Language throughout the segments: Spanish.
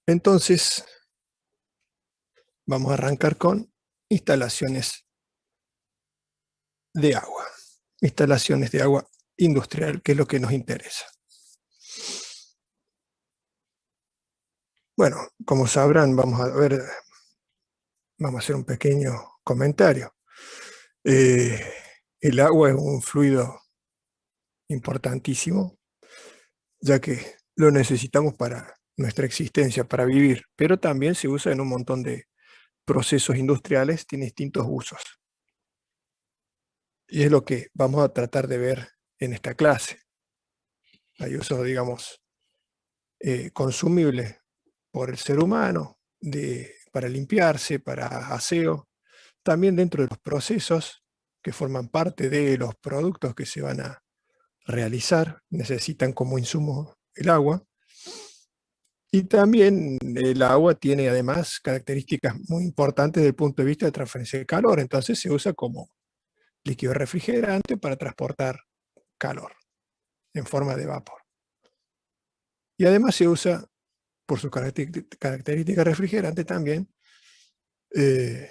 Entonces, vamos a arrancar con instalaciones de agua. Instalaciones de agua industrial, que es lo que nos interesa. Bueno, como sabrán, vamos a hacer un pequeño comentario. El agua es un fluido importantísimo, ya que lo necesitamos para nuestra existencia, para vivir, pero también se usa en un montón de procesos industriales, tiene distintos usos. Y es lo que vamos a tratar de ver en esta clase. Hay usos, digamos, consumibles por el ser humano, para limpiarse, para aseo, también dentro de los procesos que forman parte de los productos que se van a realizar, necesitan como insumo el agua. Y también el agua tiene además características muy importantes desde el punto de vista de transferencia de calor, entonces se usa como líquido refrigerante para transportar calor en forma de vapor. Y además se usa, por su característica refrigerante también, eh,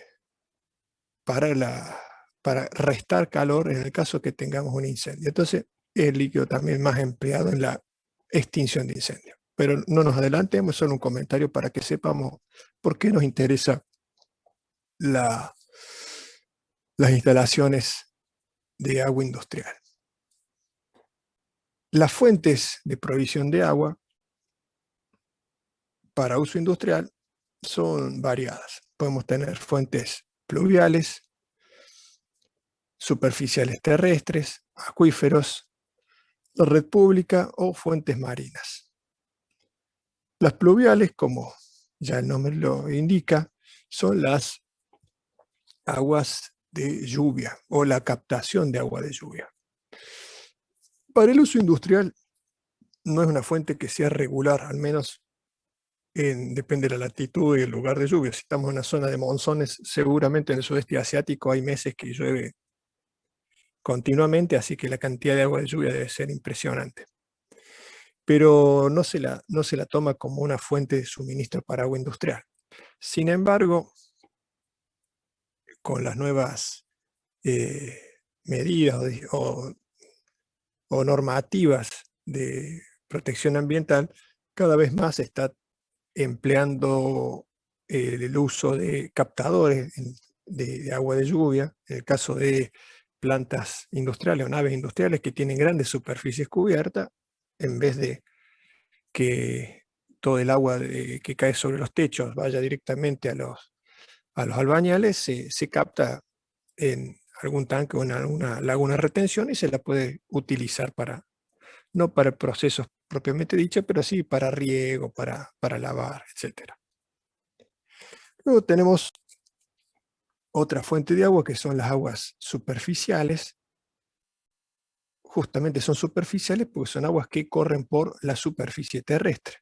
para, para restar calor en el caso que tengamos un incendio. Entonces, es el líquido también más empleado en la extinción de incendios. Pero no nos adelantemos, solo un comentario para que sepamos por qué nos interesa la, las instalaciones de agua industrial. Las fuentes de provisión de agua para uso industrial son variadas. Podemos tener fuentes pluviales, superficiales terrestres, acuíferos, red pública o fuentes marinas. Las pluviales, como ya el nombre lo indica, son las aguas de lluvia o la captación de agua de lluvia. Para el uso industrial no es una fuente que sea regular, al menos depende de la latitud y el lugar de lluvia. Si estamos en una zona de monzones, seguramente en el sudeste asiático hay meses que llueve continuamente, así que la cantidad de agua de lluvia debe ser impresionante. Pero no se la toma como una fuente de suministro para agua industrial. Sin embargo, con las nuevas eh, medidas o normativas de protección ambiental, cada vez más se está empleando el uso de captadores de agua de lluvia, en el caso de plantas industriales o naves industriales que tienen grandes superficies cubiertas, en vez de que todo el agua que cae sobre los techos vaya directamente a los albañales, se capta en algún tanque o en alguna laguna de retención y se la puede utilizar para, no para procesos propiamente dichos, pero sí para riego, para lavar, etc. Luego tenemos otra fuente de agua que son las aguas superficiales. Justamente son superficiales porque son aguas que corren por la superficie terrestre.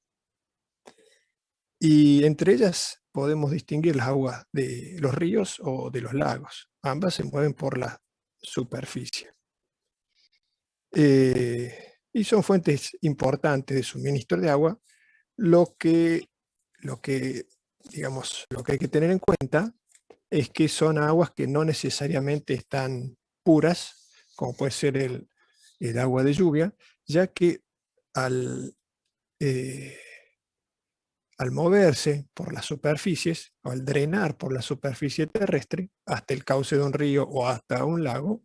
Y entre ellas podemos distinguir las aguas de los ríos o de los lagos. Ambas se mueven por la superficie. Y son fuentes importantes de suministro de agua, lo que, digamos, lo que hay que tener en cuenta es que son aguas que no necesariamente están puras, como puede ser el agua de lluvia, ya que al, eh, al moverse por las superficies, o al drenar por la superficie terrestre, hasta el cauce de un río o hasta un lago,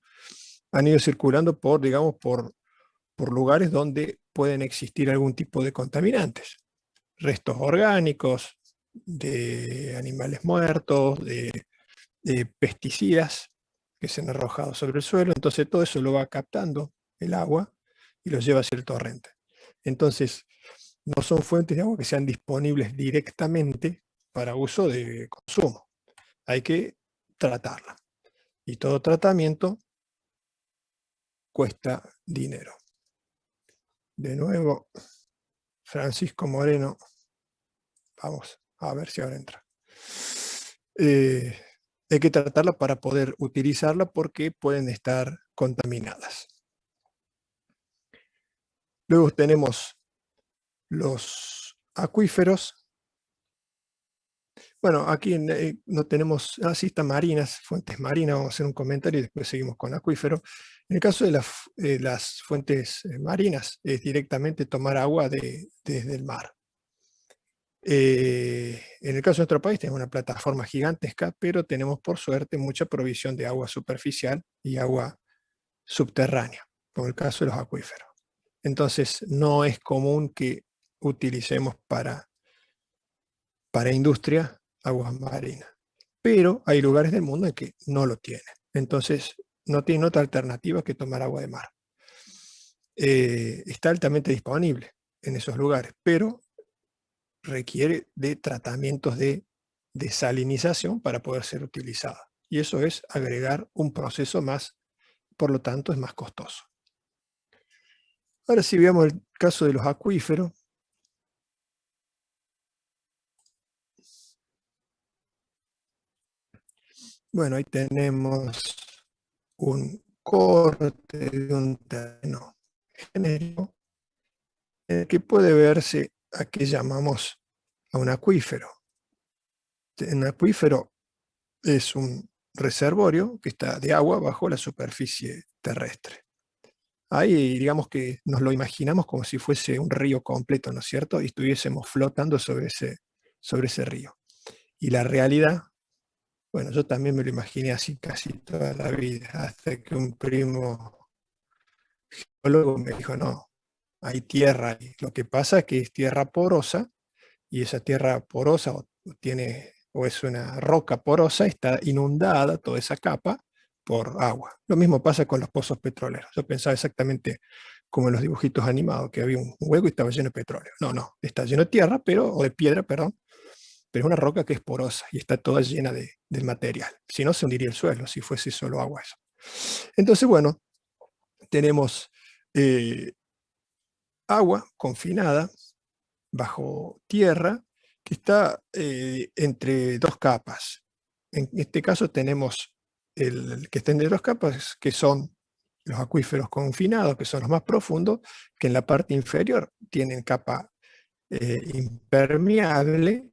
han ido circulando por, digamos, por lugares donde pueden existir algún tipo de contaminantes, restos orgánicos, de animales muertos, de pesticidas que se han arrojado sobre el suelo, entonces todo eso lo va captando el agua y lo lleva hacia el torrente. Entonces, no son fuentes de agua que sean disponibles directamente para uso de consumo. Hay que tratarla. Y todo tratamiento cuesta dinero. De nuevo, Francisco Moreno. Vamos a ver si ahora entra. Hay que tratarla para poder utilizarla porque pueden estar contaminadas. Luego tenemos los acuíferos, Bueno, aquí no tenemos, sí están marinas, fuentes marinas, vamos a hacer un comentario y después seguimos con acuífero. En el caso de las fuentes marinas, es directamente tomar agua desde el mar. En el caso de nuestro país tenemos una plataforma gigantesca, pero tenemos por suerte mucha provisión de agua superficial y agua subterránea, como el caso de los acuíferos. Entonces, no es común que utilicemos para industria aguas marinas, pero hay lugares del mundo en que no lo tienen. Entonces, no tienen otra alternativa que tomar agua de mar. Está altamente disponible en esos lugares, pero requiere de tratamientos de desalinización para poder ser utilizada. Y eso es agregar un proceso más, por lo tanto es más costoso. Ahora si veamos el caso de los acuíferos. Bueno, ahí tenemos un corte de un terreno genérico en el que puede verse a qué llamamos a un acuífero. Un acuífero es un reservorio que está de agua bajo la superficie terrestre. Ahí digamos que nos lo imaginamos como si fuese un río completo, ¿no es cierto? Y estuviésemos flotando sobre ese río. Y la realidad, bueno, yo también me lo imaginé así casi toda la vida, hasta que un primo geólogo me dijo, no, hay tierra ahí. Lo que pasa es que es tierra porosa, y esa tierra porosa o es una roca porosa, está inundada toda esa capa por agua. Lo mismo pasa con los pozos petroleros. Yo pensaba exactamente como en los dibujitos animados, que había un hueco y estaba lleno de petróleo. No, no, está lleno de tierra, o de piedra, perdón, pero es una roca que es porosa y está toda llena de material. Si no, se hundiría el suelo, si fuese solo agua eso. Entonces, bueno, tenemos agua confinada bajo tierra que está entre dos capas. En este caso tenemos el que está entre dos capas, que son los acuíferos confinados, que son los más profundos, que en la parte inferior tienen capa impermeable,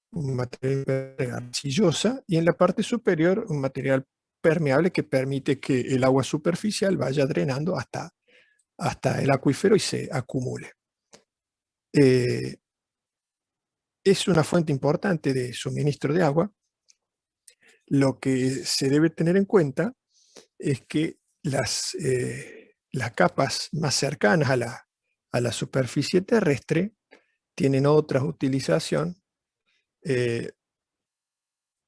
un material arcillosa, y en la parte superior un material permeable que permite que el agua superficial vaya drenando hasta el acuífero y se acumule. Es una fuente importante de suministro de agua. Lo que se debe tener en cuenta es que las capas más cercanas a la superficie terrestre tienen otra utilización, eh,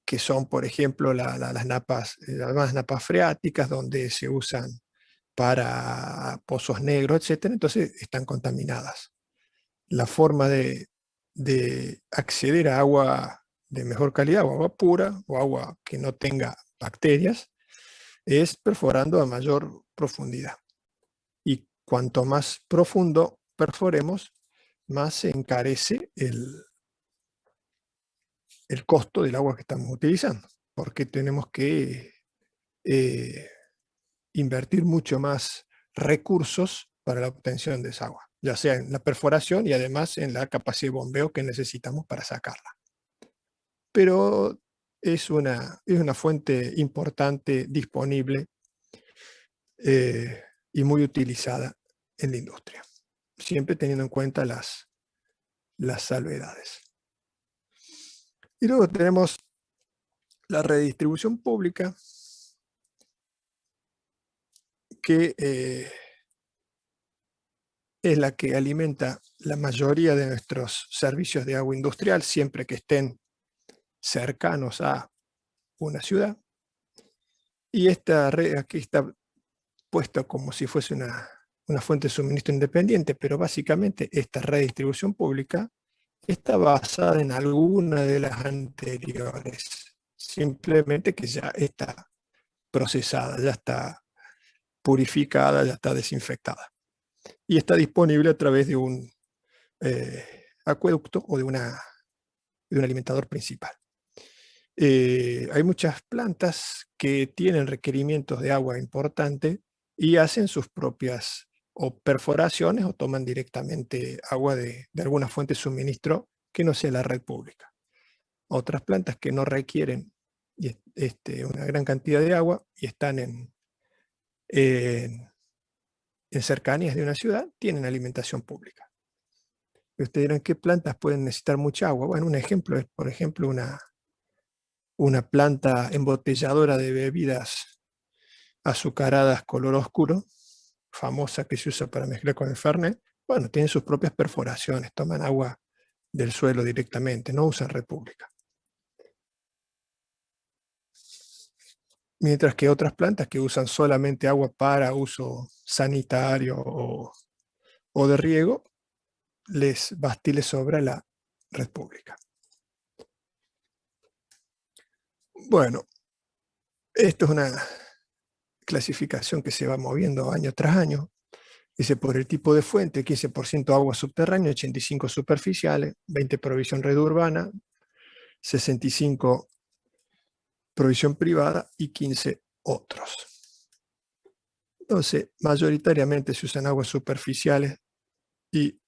que son, por ejemplo, las llamadas napas freáticas, donde se usan para pozos negros, etc. Entonces están contaminadas. La forma de acceder a agua de mejor calidad, o agua pura, o agua que no tenga bacterias, es perforando a mayor profundidad. Y cuanto más profundo perforemos, más se encarece el costo del agua que estamos utilizando, porque tenemos que invertir mucho más recursos para la obtención de esa agua, ya sea en la perforación y además en la capacidad de bombeo que necesitamos para sacarla. Pero es una fuente importante, disponible y muy utilizada en la industria, siempre teniendo en cuenta las salvedades. Y luego tenemos la redistribución pública, que es la que alimenta la mayoría de nuestros servicios de agua industrial, siempre que estén cercanos a una ciudad. Y esta red aquí está puesta como si fuese una fuente de suministro independiente, pero básicamente esta redistribución pública está basada en alguna de las anteriores, simplemente que ya está procesada, ya está purificada, ya está desinfectada. Y está disponible a través de un acueducto o de un alimentador principal. Hay muchas plantas que tienen requerimientos de agua importante y hacen sus propias o perforaciones o toman directamente agua de alguna fuente de suministro que no sea la red pública. otras plantas que no requieren una gran cantidad de agua y están en cercanías de una ciudad, tienen alimentación pública. Y ustedes dirán, ¿qué plantas pueden necesitar mucha agua? Bueno, un ejemplo es, por ejemplo, una planta embotelladora de bebidas azucaradas color oscuro, famosa, que se usa para mezclar con el Fernet. Bueno, tienen sus propias perforaciones, toman agua del suelo directamente, no usan red pública. Mientras que otras plantas que usan solamente agua para uso sanitario o de riego, les sobra la red pública. Bueno, esto es una clasificación que se va moviendo año tras año. Dice, por el tipo de fuente, 15% agua subterránea, 85% superficiales, 20% provisión red urbana, 65% provisión privada y 15% otros. Entonces, mayoritariamente se usan aguas superficiales y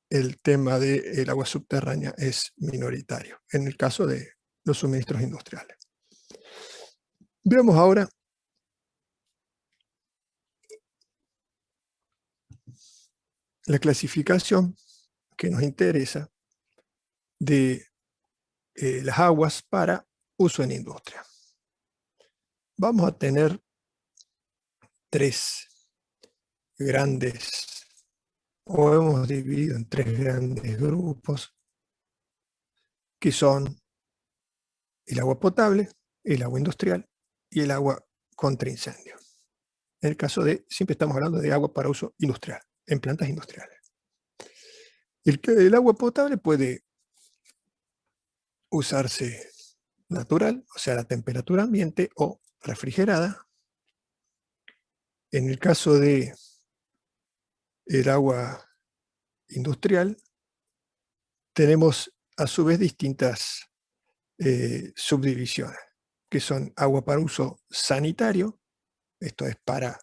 el tema del agua subterránea es minoritario, en el caso de los suministros industriales. Veamos ahora la clasificación que nos interesa de las aguas para uso en industria. Vamos a tener tres grandes, o hemos dividido en tres grandes grupos, que son el agua potable, el agua industrial y el agua contra incendio. En el caso de, siempre estamos hablando de agua para uso industrial, en plantas industriales. El agua potable puede usarse natural, o sea, a la temperatura ambiente, o refrigerada. En el caso de el agua industrial, tenemos a su vez distintas subdivisiones, que son agua para uso sanitario, esto es para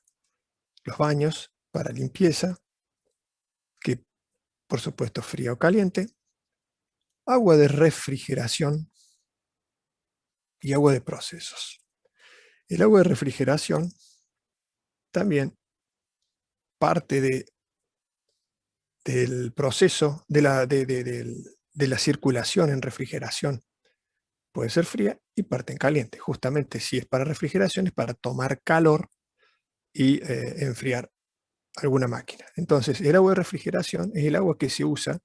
los baños, para limpieza, que por supuesto fría o caliente, agua de refrigeración y agua de procesos. El agua de refrigeración también parte del proceso de la circulación en refrigeración. Puede ser fría y parte en caliente. Justamente si es para refrigeración es para tomar calor y enfriar alguna máquina. Entonces, el agua de refrigeración es el agua que se usa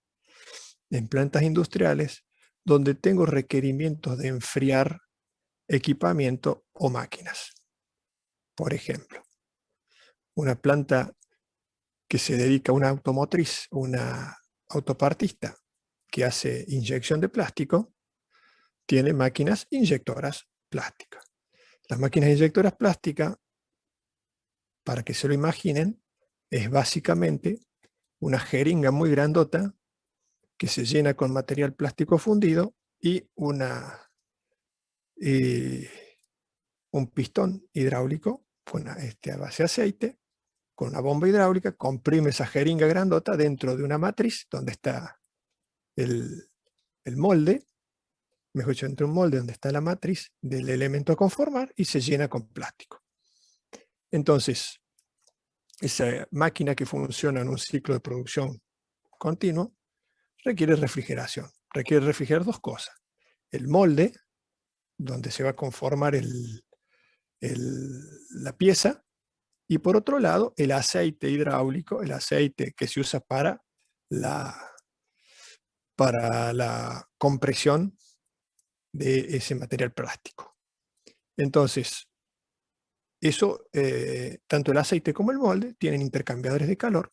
en plantas industriales donde tengo requerimientos de enfriar equipamiento o máquinas. Por ejemplo, una planta que se dedica a una automotriz, una autopartista que hace inyección de plástico, tiene máquinas inyectoras plásticas. Las máquinas inyectoras plásticas, para que se lo imaginen, es básicamente una jeringa muy grandota que se llena con material plástico fundido y un pistón hidráulico con a base de aceite, con una bomba hidráulica, comprime esa jeringa grandota dentro de una matriz donde está el molde, mejor dicho, entre un molde donde está la matriz del elemento a conformar y se llena con plástico. Entonces, esa máquina que funciona en un ciclo de producción continuo requiere refrigeración. Requiere refrigerar dos cosas. El molde, donde se va a conformar la pieza, y por otro lado, el aceite hidráulico, el aceite que se usa para la compresión de ese material plástico. Entonces, eso, tanto el aceite como el molde tienen intercambiadores de calor,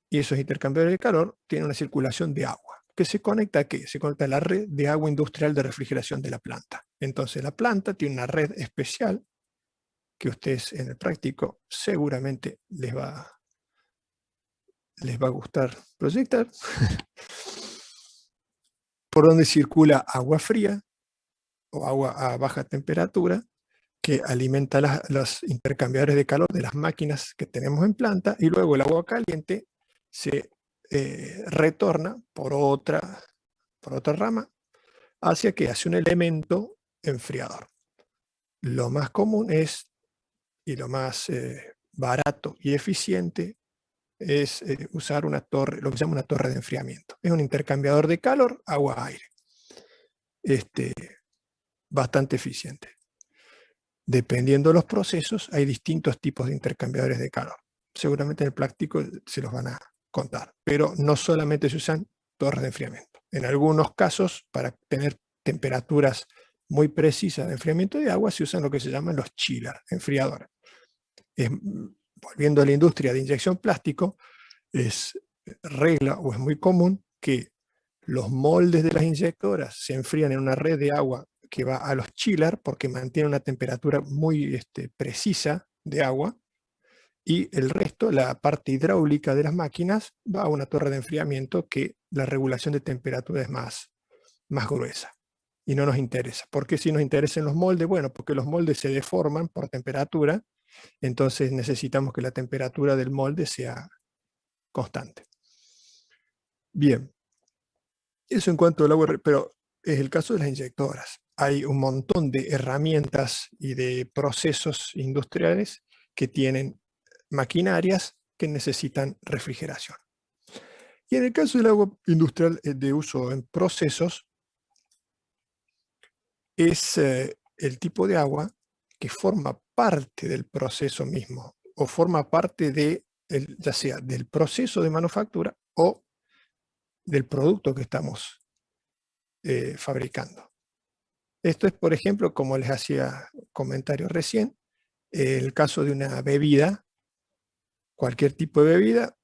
y esos intercambiadores de calor tienen una circulación de agua, que se conecta ¿a qué? Se conecta a la red de agua industrial de refrigeración de la planta. Entonces, la planta tiene una red especial que ustedes en el práctico seguramente les va a gustar proyectar, por donde circula agua fría o agua a baja temperatura que alimenta los intercambiadores de calor de las máquinas que tenemos en planta, y luego el agua caliente se retorna por otra rama hacia un elemento enfriador. Lo más común es, y lo más barato y eficiente, es usar una torre, lo que se llama una torre de enfriamiento. Es un intercambiador de calor, agua-aire. Bastante eficiente. Dependiendo de los procesos, hay distintos tipos de intercambiadores de calor. Seguramente en el práctico se los van a contar, pero no solamente se usan torres de enfriamiento. En algunos casos, para tener temperaturas muy precisas de enfriamiento de agua, se usan lo que se llaman los chillers, enfriadores. Volviendo a la industria de inyección plástico, es regla o es muy común que los moldes de las inyectoras se enfrían en una red de agua que va a los chillers porque mantiene una temperatura muy precisa de agua, y el resto, la parte hidráulica de las máquinas, va a una torre de enfriamiento que la regulación de temperatura es más gruesa y no nos interesa. ¿Por qué si nos interesan los moldes? Bueno, porque los moldes se deforman por temperatura, entonces necesitamos que la temperatura del molde sea constante. Bien, eso en cuanto al agua, pero es el caso de las inyectoras. Hay un montón de herramientas y de procesos industriales que tienen maquinarias que necesitan refrigeración. Y en el caso del agua industrial de uso en procesos, es el tipo de agua que forma parte del proceso mismo, o forma parte de, ya sea del proceso de manufactura o del producto que estamos fabricando. Esto es, por ejemplo, como les hacía comentario recién, el caso de una bebida, cualquier tipo de bebida,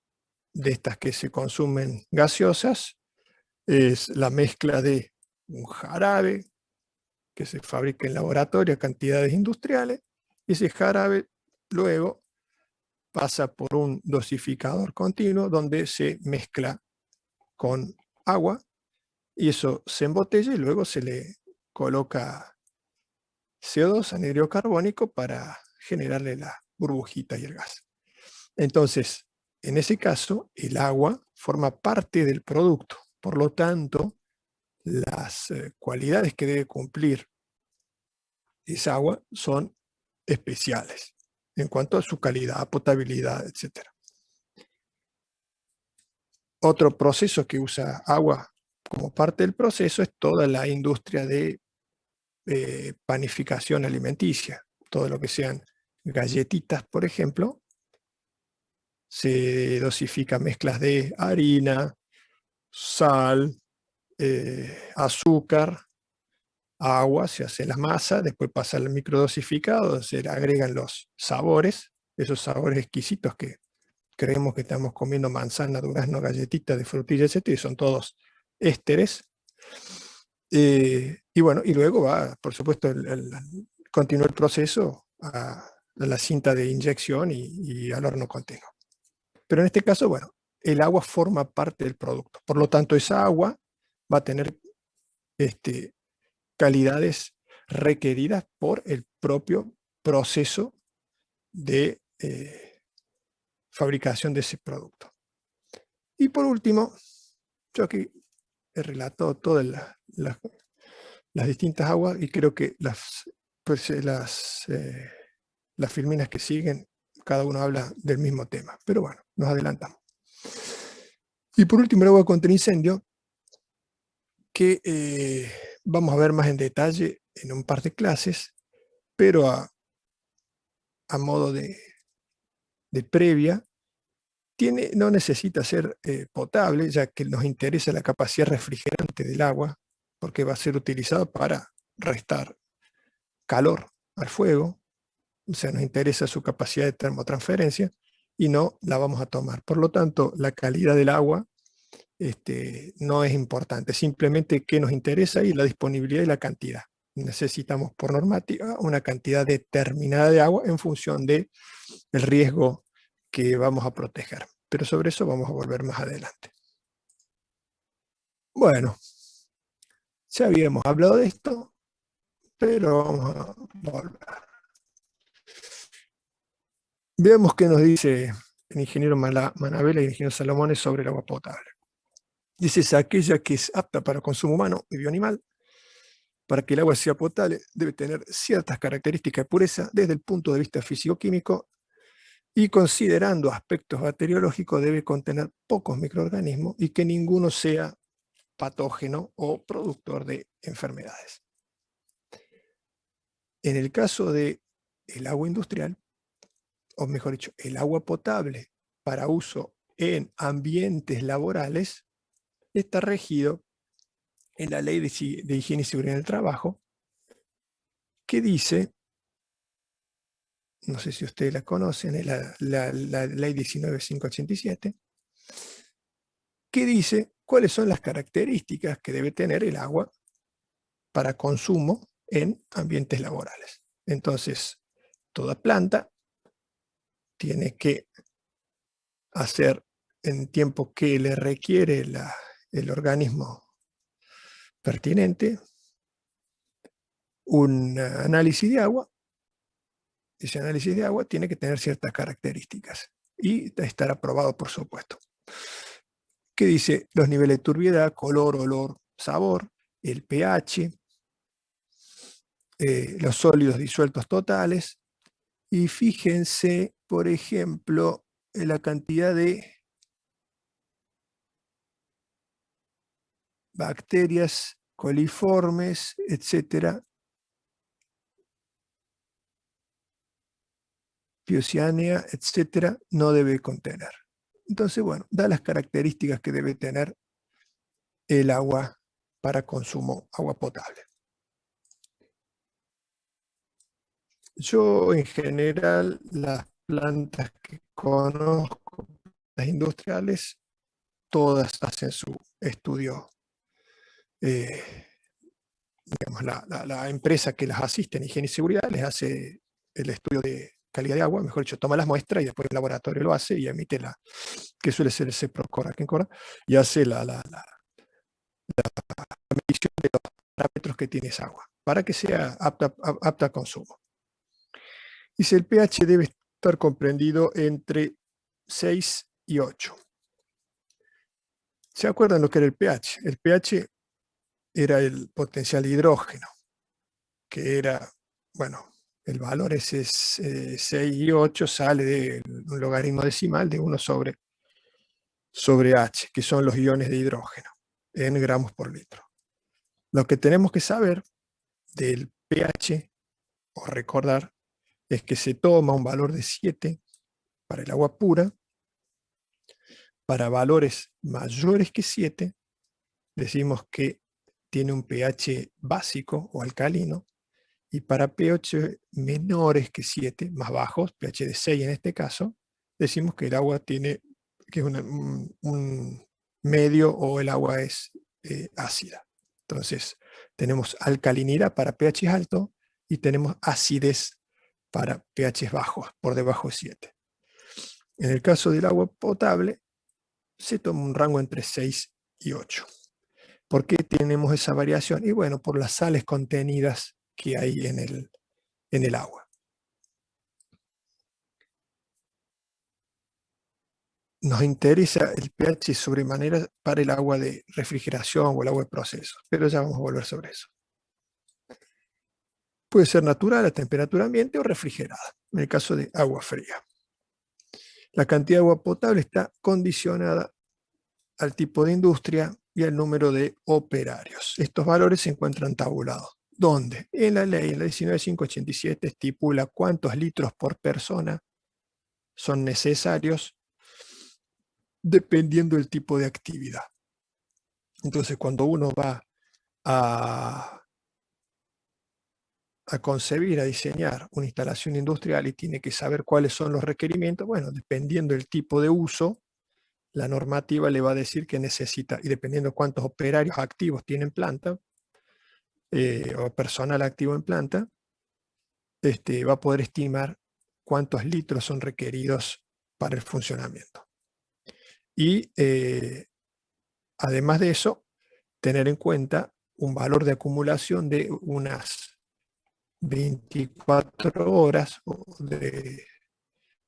de estas que se consumen gaseosas, es la mezcla de un jarabe que se fabrica en laboratorio a cantidades industriales, y ese jarabe luego pasa por un dosificador continuo donde se mezcla con agua, y eso se embotella y luego se le coloca CO2, anhídrido carbónico, para generarle la burbujita y el gas. Entonces, en ese caso, el agua forma parte del producto. Por lo tanto, las cualidades que debe cumplir esa agua son especiales en cuanto a su calidad, potabilidad, etc. Otro proceso que usa agua como parte del proceso es toda la industria de panificación alimenticia. Todo lo que sean galletitas, por ejemplo, se dosifican mezclas de harina, sal, azúcar, agua, se hace la masa, después pasa al microdosificado, se le agregan los sabores, esos sabores exquisitos que creemos que estamos comiendo manzana, durazno, galletitas de frutilla, etc., y son todos ésteres. Y bueno, y luego va, por supuesto, continúa el proceso a la cinta de inyección y al horno continuo. Pero en este caso, bueno, el agua forma parte del producto. Por lo tanto, esa agua va a tener calidades requeridas por el propio proceso de fabricación de ese producto. Y por último, yo aquí he relatado todas las distintas aguas, y creo que las filminas que siguen, cada uno habla del mismo tema, pero bueno, nos adelantamos. Y por último, el agua contra incendio, que vamos a ver más en detalle en un par de clases, pero a modo de previa, no necesita ser potable, ya que nos interesa la capacidad refrigerante del agua, porque va a ser utilizado para restar calor al fuego, o sea, nos interesa su capacidad de termotransferencia y no la vamos a tomar. Por lo tanto, la calidad del agua no es importante, simplemente que nos interesa y la disponibilidad y la cantidad. Necesitamos por normativa una cantidad determinada de agua en función del riesgo que vamos a proteger. Pero sobre eso vamos a volver más adelante. Bueno, ya habíamos hablado de esto, pero vamos a volver. Veamos qué nos dice el ingeniero Manabela y el ingeniero Salomones sobre el agua potable. Dice: es aquella que es apta para consumo humano y bioanimal, Para que el agua sea potable, debe tener ciertas características de pureza desde el punto de vista físico-químico y considerando aspectos bacteriológicos debe contener pocos microorganismos y que ninguno sea patógeno o productor de enfermedades. En el caso del agua industrial, o mejor dicho, el agua potable para uso en ambientes laborales, está regido en la Ley de Higiene y Seguridad en el Trabajo, que dice, no sé si ustedes la conocen, es la Ley 19.587, que dice cuáles son las características que debe tener el agua para consumo en ambientes laborales. Entonces, toda planta tiene que hacer en tiempo que le requiere el organismo pertinente un análisis de agua. Ese análisis de agua tiene que tener ciertas características y estar aprobado, por supuesto. ¿Qué dice? Los niveles de turbiedad, color, olor, sabor, el pH, los sólidos disueltos totales, y fíjense, por ejemplo, en la cantidad de bacterias coliformes, etcétera, Piocyanea, etcétera, no debe contener. Entonces, bueno, da las características que debe tener el agua para consumo, agua potable. Yo, en general, las plantas que conozco, las industriales, todas hacen su estudio. Digamos, la empresa que las asiste en higiene y seguridad les hace el estudio de calidad de agua, mejor dicho, toma las muestras y después el laboratorio lo hace y emite que suele ser el CEPROC, y hace la medición de los parámetros que tiene esa agua para que sea apta a consumo. Dice, el pH debe estar comprendido entre 6 y 8. ¿Se acuerdan lo que era el pH? El pH era el potencial de hidrógeno, que era, bueno, el valor ese es 6 y 8, sale de un logaritmo decimal de 1 sobre H, que son los iones de hidrógeno, en gramos por litro. Lo que tenemos que saber del pH, o recordar, es que se toma un valor de 7 para el agua pura. Para valores mayores que 7, decimos que tiene un pH básico o alcalino, y para pH menores que 7, más bajos, pH de 6 en este caso, decimos que el agua tiene, que es un medio, o el agua es ácida. Entonces, tenemos alcalinidad para pH alto y tenemos acidez para pH bajos, por debajo de 7. En el caso del agua potable, se toma un rango entre 6 y 8. ¿Por qué tenemos esa variación? Y bueno, por las sales contenidas que hay en el agua. Nos interesa el pH sobremanera para el agua de refrigeración o el agua de proceso, pero ya vamos a volver sobre eso. Puede ser natural a temperatura ambiente o refrigerada, en el caso de agua fría. La cantidad de agua potable está condicionada al tipo de industria y al número de operarios. Estos valores se encuentran tabulados. ¿Dónde? En la ley, en la 19.587, estipula cuántos litros por persona son necesarios dependiendo del tipo de actividad. Entonces, cuando uno va a concebir, a diseñar una instalación industrial y tiene que saber cuáles son los requerimientos, bueno, dependiendo del tipo de uso, la normativa le va a decir que necesita, y dependiendo cuántos operarios activos tienen planta, o personal activo en planta, va a poder estimar cuántos litros son requeridos para el funcionamiento. Y además de eso, tener en cuenta un valor de acumulación de unas 24 horas o de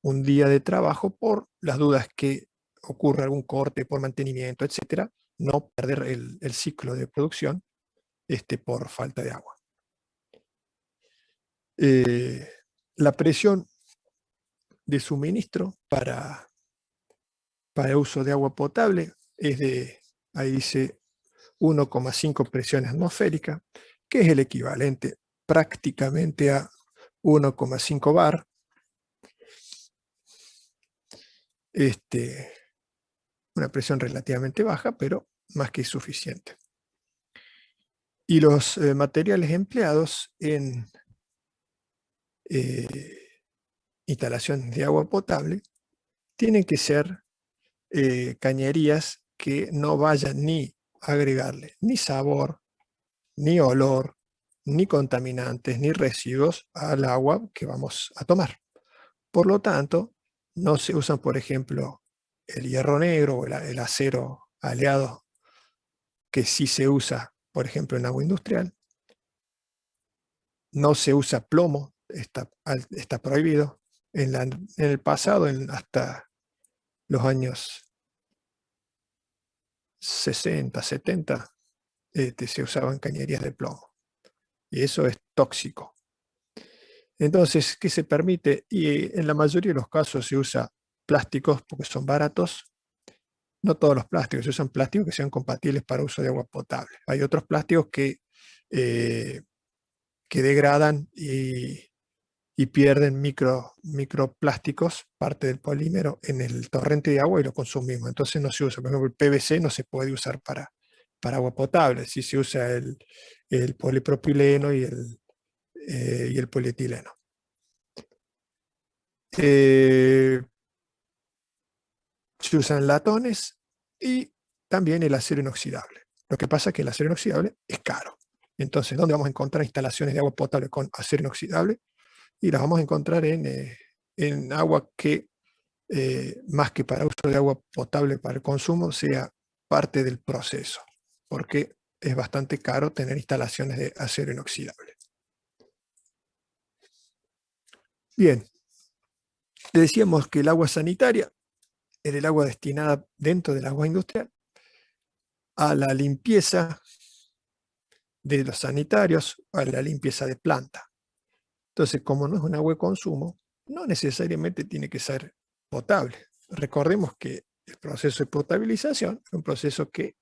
un día de trabajo, por las dudas que ocurra algún corte por mantenimiento, etcétera, no perder el ciclo de producción por falta de agua. La presión de suministro para uso de agua potable es de, ahí dice, 1,5 presiones atmosféricas, que es el equivalente prácticamente a 1,5 bar. Una presión relativamente baja, pero más que suficiente. Y los materiales empleados en instalaciones de agua potable tienen que ser cañerías que no vayan ni a agregarle ni sabor, ni olor, ni contaminantes, ni residuos al agua que vamos a tomar. Por lo tanto, no se usan, por ejemplo, el hierro negro o el acero aleado, que sí se usa, por ejemplo, en agua industrial. No se usa plomo, está prohibido. En el pasado, hasta los años 60, 70, se usaban cañerías de plomo. Y eso es tóxico. Entonces, ¿qué se permite? Y en la mayoría de los casos se usa plásticos porque son baratos. No todos los plásticos, se usan plásticos que sean compatibles para uso de agua potable. Hay otros plásticos que degradan y pierden microplásticos, parte del polímero, en el torrente de agua y lo consumimos. Entonces no se usa. Por ejemplo, el PVC no se puede usar para agua potable. Sí se usa el polipropileno y el polietileno. Se usan latones y también el acero inoxidable. Lo que pasa es que el acero inoxidable es caro. Entonces, ¿dónde vamos a encontrar instalaciones de agua potable con acero inoxidable? Y las vamos a encontrar en agua que, más que para uso de agua potable para el consumo, sea parte del proceso, porque es bastante caro tener instalaciones de acero inoxidable. Bien, decíamos que el agua sanitaria era el agua destinada dentro del agua industrial a la limpieza de los sanitarios, a la limpieza de planta. Entonces, como no es un agua de consumo, no necesariamente tiene que ser potable. Recordemos que el proceso de potabilización es un proceso que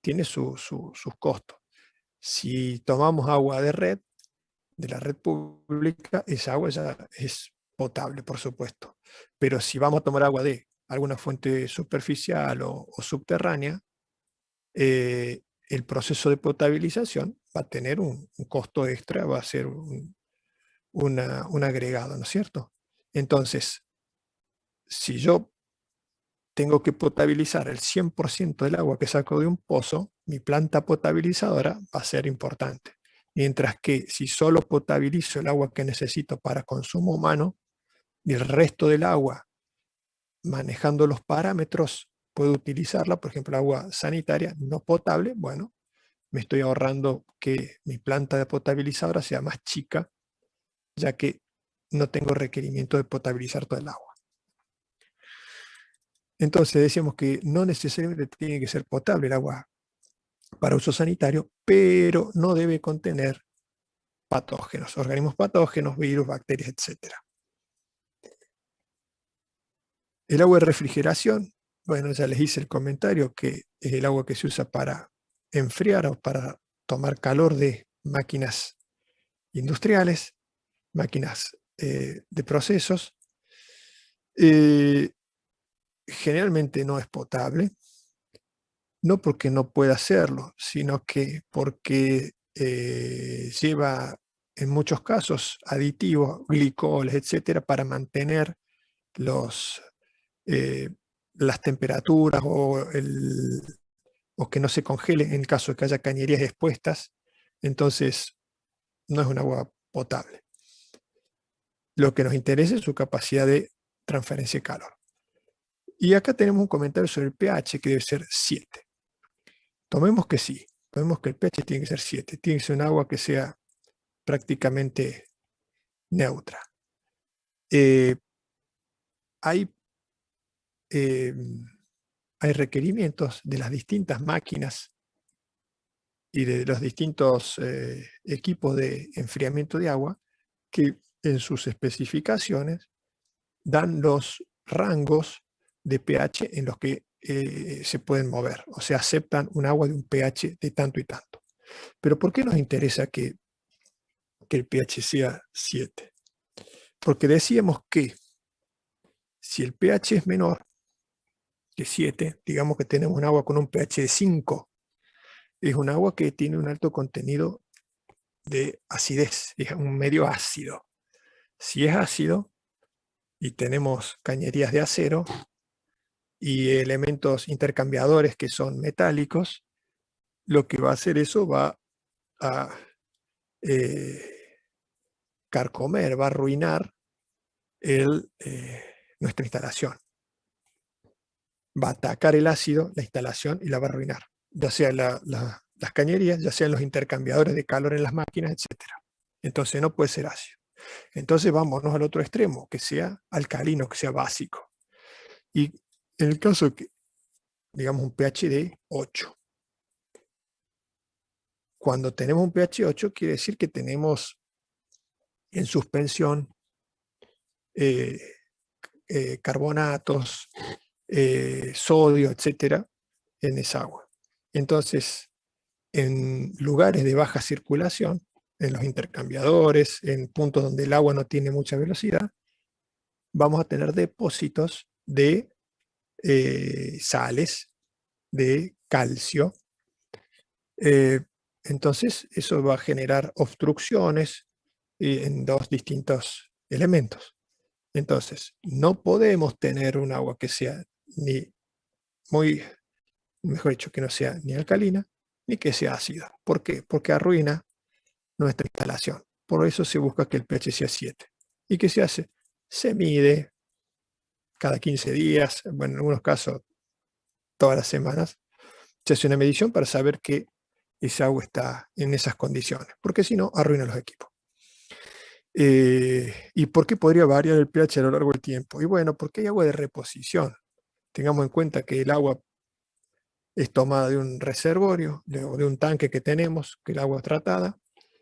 tiene sus costos. Si tomamos agua de la red pública, esa agua ya es potable, por supuesto. Pero si vamos a tomar agua de alguna fuente superficial o subterránea, el proceso de potabilización va a tener un costo extra, va a ser un agregado, ¿no es cierto? Entonces, si yo tengo que potabilizar el 100% del agua que saco de un pozo, mi planta potabilizadora va a ser importante. Mientras que si solo potabilizo el agua que necesito para consumo humano y el resto del agua, manejando los parámetros, puedo utilizarla, por ejemplo, agua sanitaria no potable, bueno, me estoy ahorrando que mi planta de potabilizadora sea más chica, ya que no tengo requerimiento de potabilizar todo el agua. Entonces decíamos que no necesariamente tiene que ser potable el agua para uso sanitario, pero no debe contener patógenos, organismos patógenos, virus, bacterias, etc. El agua de refrigeración, bueno, ya les hice el comentario que es el agua que se usa para enfriar o para tomar calor de máquinas industriales, máquinas de procesos. Generalmente no es potable, no porque no pueda hacerlo, sino que porque lleva en muchos casos aditivos, glicoles, etcétera, para mantener los, eh, las temperaturas o que no se congele en el caso de que haya cañerías expuestas. Entonces, no es un agua potable. Lo que nos interesa es su capacidad de transferencia de calor. Y acá tenemos un comentario sobre el pH que debe ser 7. Tomemos que sí, tomemos que el pH tiene que ser 7, tiene que ser un agua que sea prácticamente neutra. Hay, hay requerimientos de las distintas máquinas y de los distintos equipos de enfriamiento de agua, que en sus especificaciones dan los rangos de pH en los que se pueden mover, o sea, aceptan un agua de un pH de tanto y tanto. Pero ¿por qué nos interesa que el pH sea 7? Porque decíamos que si el pH es menor que 7, digamos que tenemos un agua con un pH de 5, es un agua que tiene un alto contenido de acidez, es un medio ácido. Si es ácido y tenemos cañerías de acero y elementos intercambiadores que son metálicos, lo que va a hacer eso va a carcomer, va a arruinar nuestra instalación. Va a atacar el ácido, la instalación, y la va a arruinar. Ya sea las cañerías, ya sean los intercambiadores de calor en las máquinas, etc. Entonces no puede ser ácido. Entonces vámonos al otro extremo, que sea alcalino, que sea básico. Y en el caso que, digamos, un pH de 8. Cuando tenemos un pH 8, quiere decir que tenemos en suspensión carbonatos, sodio, etcétera, en esa agua. Entonces, en lugares de baja circulación, en los intercambiadores, en puntos donde el agua no tiene mucha velocidad, vamos a tener depósitos de sales, de calcio. Entonces, eso va a generar obstrucciones en dos distintos elementos. Entonces, no podemos tener un agua que sea ni muy, mejor dicho, que no sea ni alcalina, ni que sea ácida. ¿Por qué? Porque arruina nuestra instalación. Por eso se busca que el pH sea 7. ¿Y qué se hace? Se mide cada 15 días, bueno, en algunos casos todas las semanas, se hace una medición para saber que esa agua está en esas condiciones, porque si no, arruina los equipos. ¿Y por qué podría variar el pH a lo largo del tiempo? Y bueno, porque hay agua de reposición. Tengamos en cuenta que el agua es tomada de un reservorio o de un tanque que tenemos, que el agua es tratada,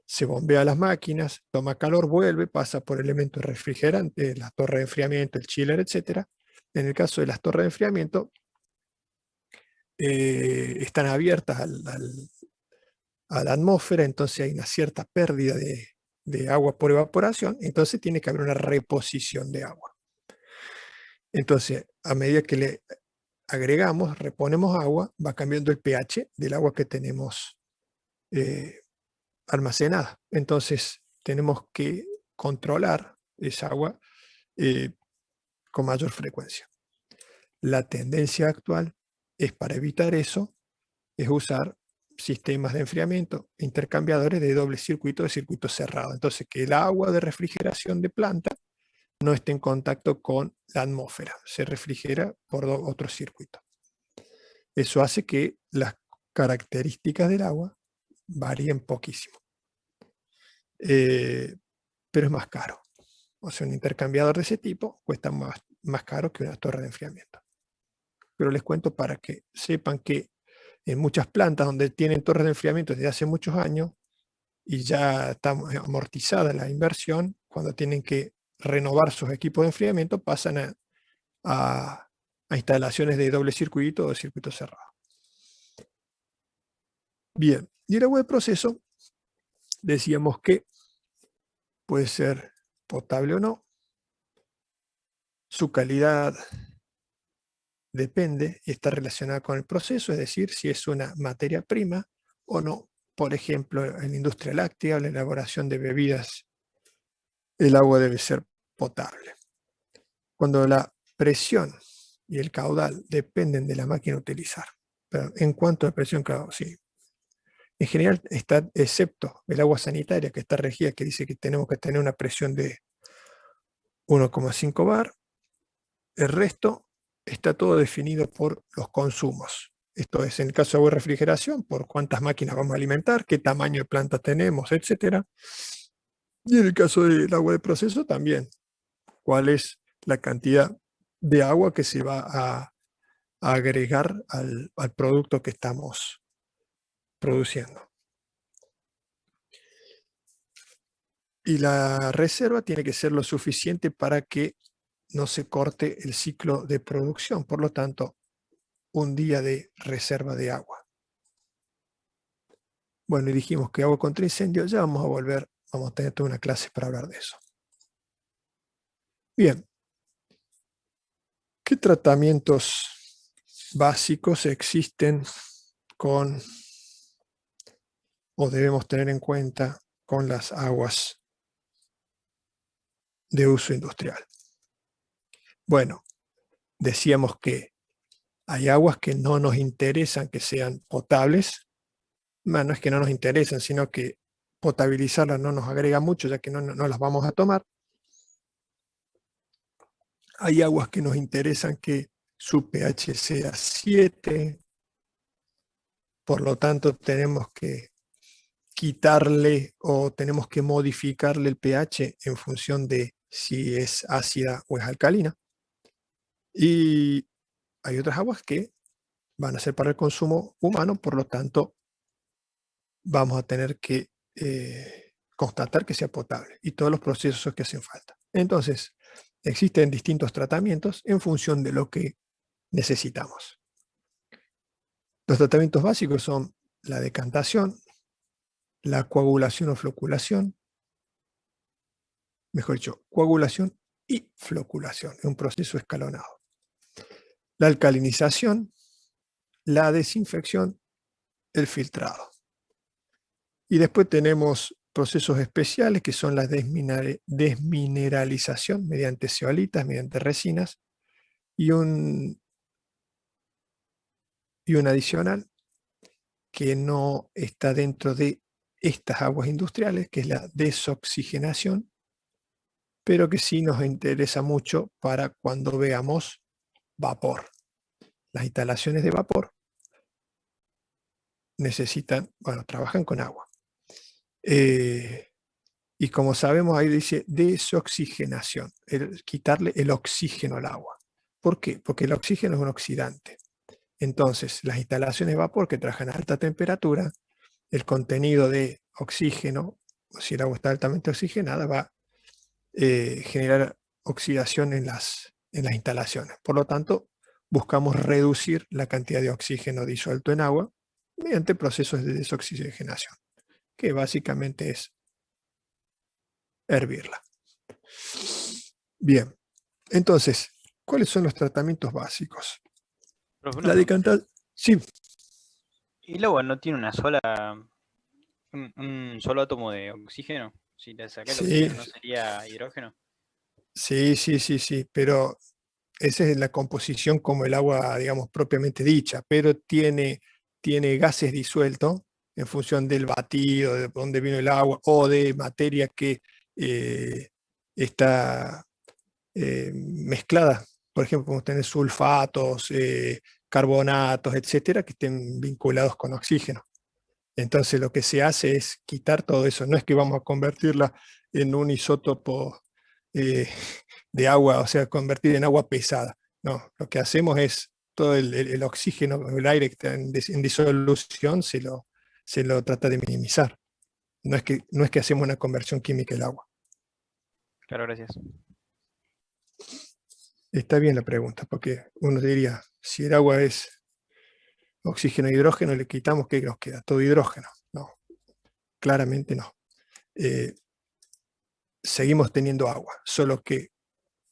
se bombea a las máquinas, toma calor, vuelve, pasa por elementos refrigerantes, la torre de enfriamiento, el chiller, etc. En el caso de las torres de enfriamiento, están abiertas a la atmósfera, entonces hay una cierta pérdida de agua por evaporación, entonces tiene que haber una reposición de agua. Entonces, a medida que le agregamos, reponemos agua, va cambiando el pH del agua que tenemos almacenada. Entonces, tenemos que controlar esa agua con mayor frecuencia. La tendencia actual es, para evitar eso, es usar sistemas de enfriamiento, intercambiadores de doble circuito, de circuito cerrado. Entonces, que el agua de refrigeración de planta no esté en contacto con la atmósfera, se refrigera por otro circuito. Eso hace que las características del agua varíen poquísimo. Pero es más caro. O sea, un intercambiador de ese tipo cuesta más caro que una torre de enfriamiento. Pero les cuento para que sepan que en muchas plantas donde tienen torres de enfriamiento desde hace muchos años y ya está amortizada la inversión, cuando tienen que renovar sus equipos de enfriamiento pasan a instalaciones de doble circuito o de circuito cerrado. Bien, y el agua de proceso decíamos que puede ser potable o no. Su calidad depende y está relacionada con el proceso, es decir, si es una materia prima o no. Por ejemplo, en la industria láctea, la elaboración de bebidas, el agua debe ser potable. Cuando la presión y el caudal dependen de la máquina a utilizar. Pero en cuanto a presión, claro, sí. En general está, excepto el agua sanitaria, que está regida, que dice que tenemos que tener una presión de 1,5 bar. El resto está todo definido por los consumos. Esto es, en el caso de agua de refrigeración, por cuántas máquinas vamos a alimentar, qué tamaño de planta tenemos, etc. Y en el caso del agua de proceso también, cuál es la cantidad de agua que se va a agregar al producto que estamos produciendo. Y la reserva tiene que ser lo suficiente para que no se corte el ciclo de producción. Por lo tanto, un día de reserva de agua. Bueno, y dijimos que agua contra incendio, ya vamos a volver, vamos a tener toda una clase para hablar de eso. Bien, ¿qué tratamientos básicos existen con o debemos tener en cuenta con las aguas de uso industrial? Bueno, decíamos que hay aguas que no nos interesan que sean potables. Bueno, no es que no nos interesan, sino que potabilizarlas no nos agrega mucho, ya que no las vamos a tomar. Hay aguas que nos interesan que su pH sea 7, por lo tanto tenemos que quitarle o tenemos que modificarle el pH en función de si es ácida o es alcalina. Y hay otras aguas que van a ser para el consumo humano, por lo tanto vamos a tener que constatar que sea potable y todos los procesos que hacen falta. Entonces, existen distintos tratamientos en función de lo que necesitamos. Los tratamientos básicos son la decantación, la coagulación o floculación, mejor dicho, coagulación y floculación, es un proceso escalonado. La alcalinización, la desinfección, el filtrado. Y después tenemos procesos especiales que son la desmineralización mediante zeolitas, mediante resinas, y un adicional que no está dentro de estas aguas industriales, que es la desoxigenación, pero que sí nos interesa mucho para cuando veamos vapor. Las instalaciones de vapor necesitan, bueno, trabajan con agua. Y como sabemos, ahí dice desoxigenación, quitarle el oxígeno al agua. ¿Por qué? Porque el oxígeno es un oxidante. Entonces, las instalaciones de vapor que trabajan a alta temperatura, el contenido de oxígeno, si el agua está altamente oxigenada, va a generar oxidación en las instalaciones. Por lo tanto, buscamos reducir la cantidad de oxígeno disuelto en agua mediante procesos de desoxigenación, que básicamente es hervirla. Bien, entonces, ¿cuáles son los tratamientos básicos? Profe, una La pregunta. decantación, sí, ¿Y el agua no tiene un solo átomo de oxígeno? Si le saca el sí, oxígeno, ¿no sería hidrógeno? sí, pero esa es la composición como el agua, digamos, propiamente dicha, pero tiene gases disueltos en función del batido, de dónde vino el agua, o de materia que eh, está mezclada. Por ejemplo, podemos tener sulfatos, carbonatos, etcétera, que estén vinculados con oxígeno. Entonces lo que se hace es quitar todo eso. No es que vamos a convertirla en un isótopo eh, de agua, o sea, convertir en agua pesada. No, lo que hacemos es todo el oxígeno, el aire que está en disolución, se lo trata de minimizar. No es que hacemos una conversión química del agua. Claro, gracias. Está bien la pregunta, porque uno diría, si el agua es oxígeno e hidrógeno, le quitamos, ¿qué nos queda? Todo hidrógeno. No, claramente no. Seguimos teniendo agua, solo que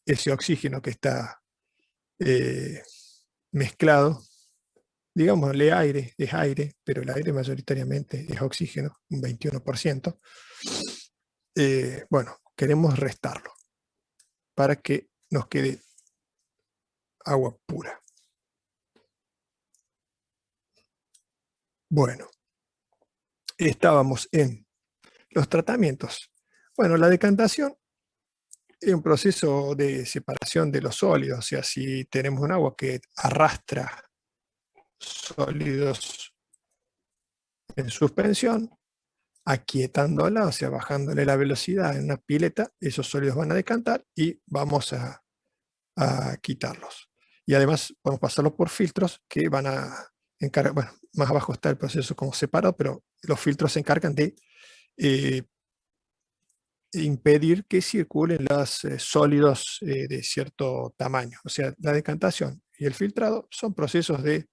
ese oxígeno que está mezclado, digámosle aire, es aire, pero el aire mayoritariamente es oxígeno, un 21%. Bueno, queremos restarlo para que nos quede agua pura. Bueno, estábamos en los tratamientos. Bueno, la decantación es un proceso de separación de los sólidos, o sea, si tenemos un agua que arrastra sólidos en suspensión, aquietándola, o sea, bajándole la velocidad en una pileta, esos sólidos van a decantar y vamos a quitarlos. Y además vamos a pasarlos por filtros que van a encargar, bueno, más abajo está el proceso como separado, pero los filtros se encargan de impedir que circulen los sólidos de cierto tamaño. O sea, la decantación y el filtrado son procesos de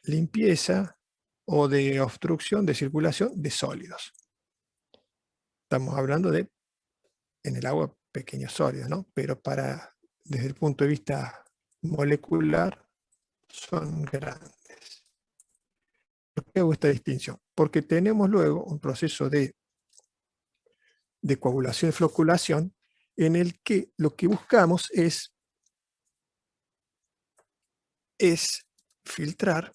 limpieza o de obstrucción de circulación de sólidos. Estamos hablando de, en el agua, pequeños sólidos, ¿no? Pero desde el punto de vista molecular, son grandes. ¿Por qué hago esta distinción? Porque tenemos luego un proceso de coagulación y floculación en el que lo que buscamos es filtrar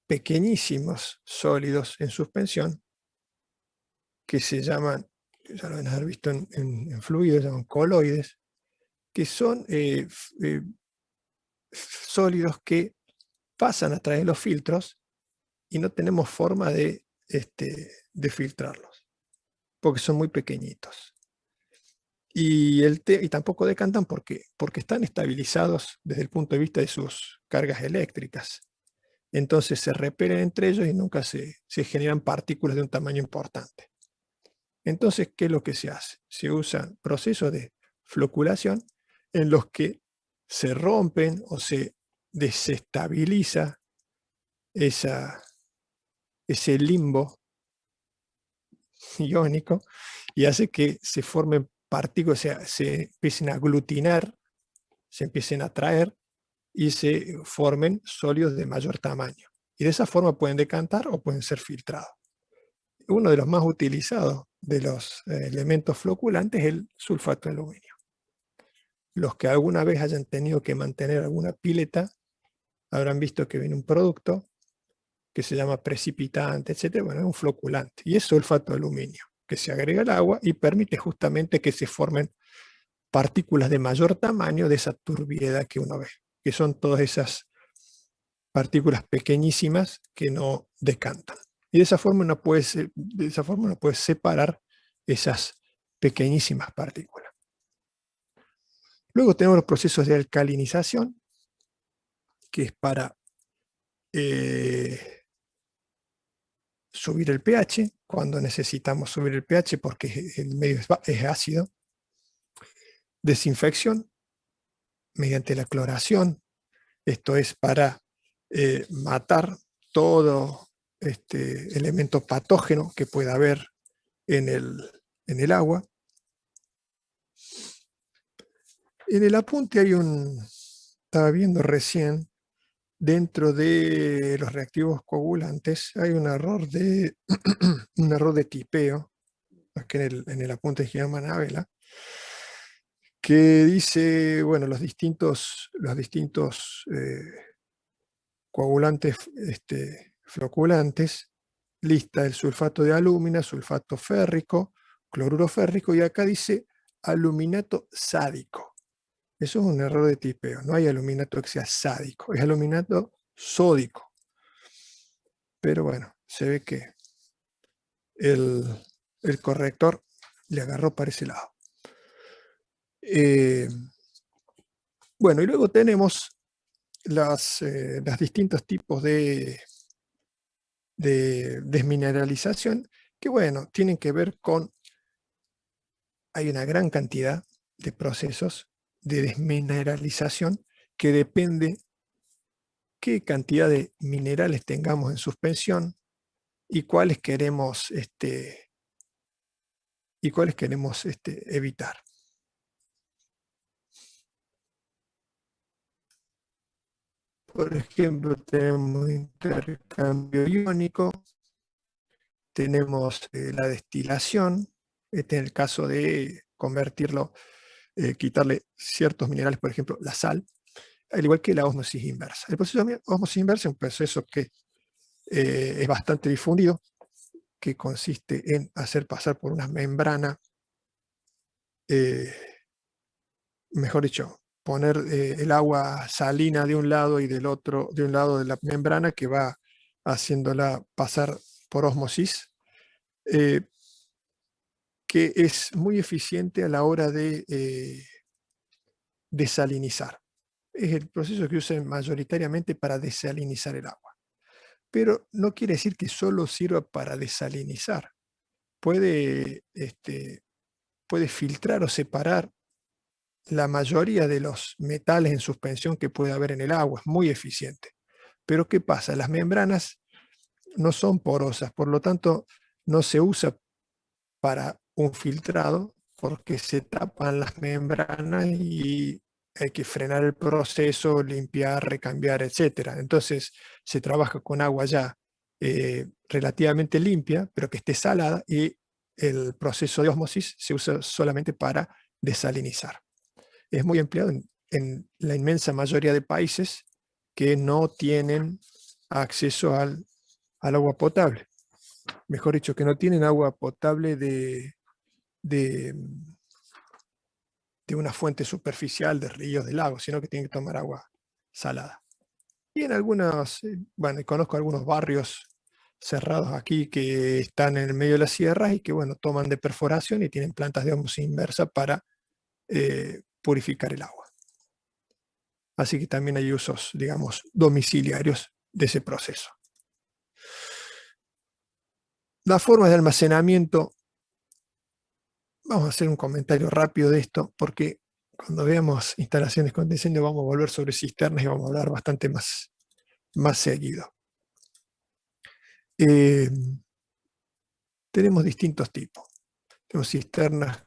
pequeñísimos sólidos en suspensión que se llaman, ya lo van a haber visto en fluidos, se llaman coloides, que son sólidos que pasan a través de los filtros y no tenemos forma de filtrarlos, porque son muy pequeñitos. Y tampoco decantan porque están estabilizados desde el punto de vista de sus cargas eléctricas. Entonces se repelen entre ellos y nunca se generan partículas de un tamaño importante. Entonces, ¿qué es lo que se hace? Se usan procesos de floculación en los que se rompen o se desestabiliza ese limbo iónico y hace que se formen partículas, o sea, se empiecen a aglutinar, se empiecen a atraer y se formen sólidos de mayor tamaño. Y de esa forma pueden decantar o pueden ser filtrados. Uno de los más utilizados de los elementos floculantes es el sulfato de aluminio. Los que alguna vez hayan tenido que mantener alguna pileta habrán visto que viene un producto que se llama precipitante, etc. Bueno, es un floculante y es sulfato de aluminio que se agrega al agua y permite justamente que se formen partículas de mayor tamaño de esa turbiedad que uno ve, que son todas esas partículas pequeñísimas que no decantan. Y de esa forma uno puede separar esas pequeñísimas partículas. Luego tenemos los procesos de alcalinización, que es para subir el pH, cuando necesitamos subir el pH porque el medio es ácido. Desinfección mediante la cloración, esto es para matar todo elemento patógeno que pueda haber en el agua. En el apunte estaba viendo recién, dentro de los reactivos coagulantes hay un error de tipeo, aquí en el apunte de Guillermo Navela, que dice, bueno, los distintos coagulantes floculantes, lista el sulfato de alúmina, sulfato férrico, cloruro férrico, y acá dice aluminato sádico. Eso es un error de tipeo, no hay aluminato que sea sádico, es aluminato sódico. Pero bueno, se ve que el corrector le agarró para ese lado. Bueno, y luego tenemos los distintos tipos de desmineralización, que bueno, tienen que ver con, hay una gran cantidad de procesos de desmineralización que depende qué cantidad de minerales tengamos en suspensión y cuáles queremos, evitar. Por ejemplo, tenemos intercambio iónico, tenemos la destilación, en el caso de convertirlo, quitarle ciertos minerales, por ejemplo, la sal, al igual que la ósmosis inversa. El proceso de ósmosis inversa es un proceso que es bastante difundido, que consiste en hacer pasar por una membrana, mejor dicho, poner el agua salina de un lado y del otro, de un lado de la membrana, que va haciéndola pasar por ósmosis, que es muy eficiente a la hora de desalinizar. Es el proceso que usan mayoritariamente para desalinizar el agua. pero no quiere decir que solo sirva para desalinizar. Puede, puede filtrar o separar la mayoría de los metales en suspensión que puede haber en el agua. Es muy eficiente. Pero ¿qué pasa? Las membranas no son porosas, por lo tanto no se usa para un filtrado porque se tapan las membranas y hay que frenar el proceso, limpiar, recambiar, etcétera. Entonces se trabaja con agua ya relativamente limpia, pero que esté salada, y el proceso de ósmosis se usa solamente para desalinizar. Es muy empleado en la inmensa mayoría de países que no tienen acceso al agua potable. Mejor dicho, que no tienen agua potable de, de una fuente superficial, de ríos, de lagos, sino que tienen que tomar agua salada. Y en algunos, bueno, conozco algunos barrios cerrados aquí que están en el medio de las sierras y que, bueno, toman de perforación y tienen plantas de ósmosis inversa para purificar el agua. Así que también hay usos, digamos, domiciliarios de ese proceso. Las formas de almacenamiento, vamos a hacer un comentario rápido de esto, porque cuando veamos instalaciones con diseño vamos a volver sobre cisternas y vamos a hablar bastante más seguido. Tenemos distintos tipos. Tenemos cisternas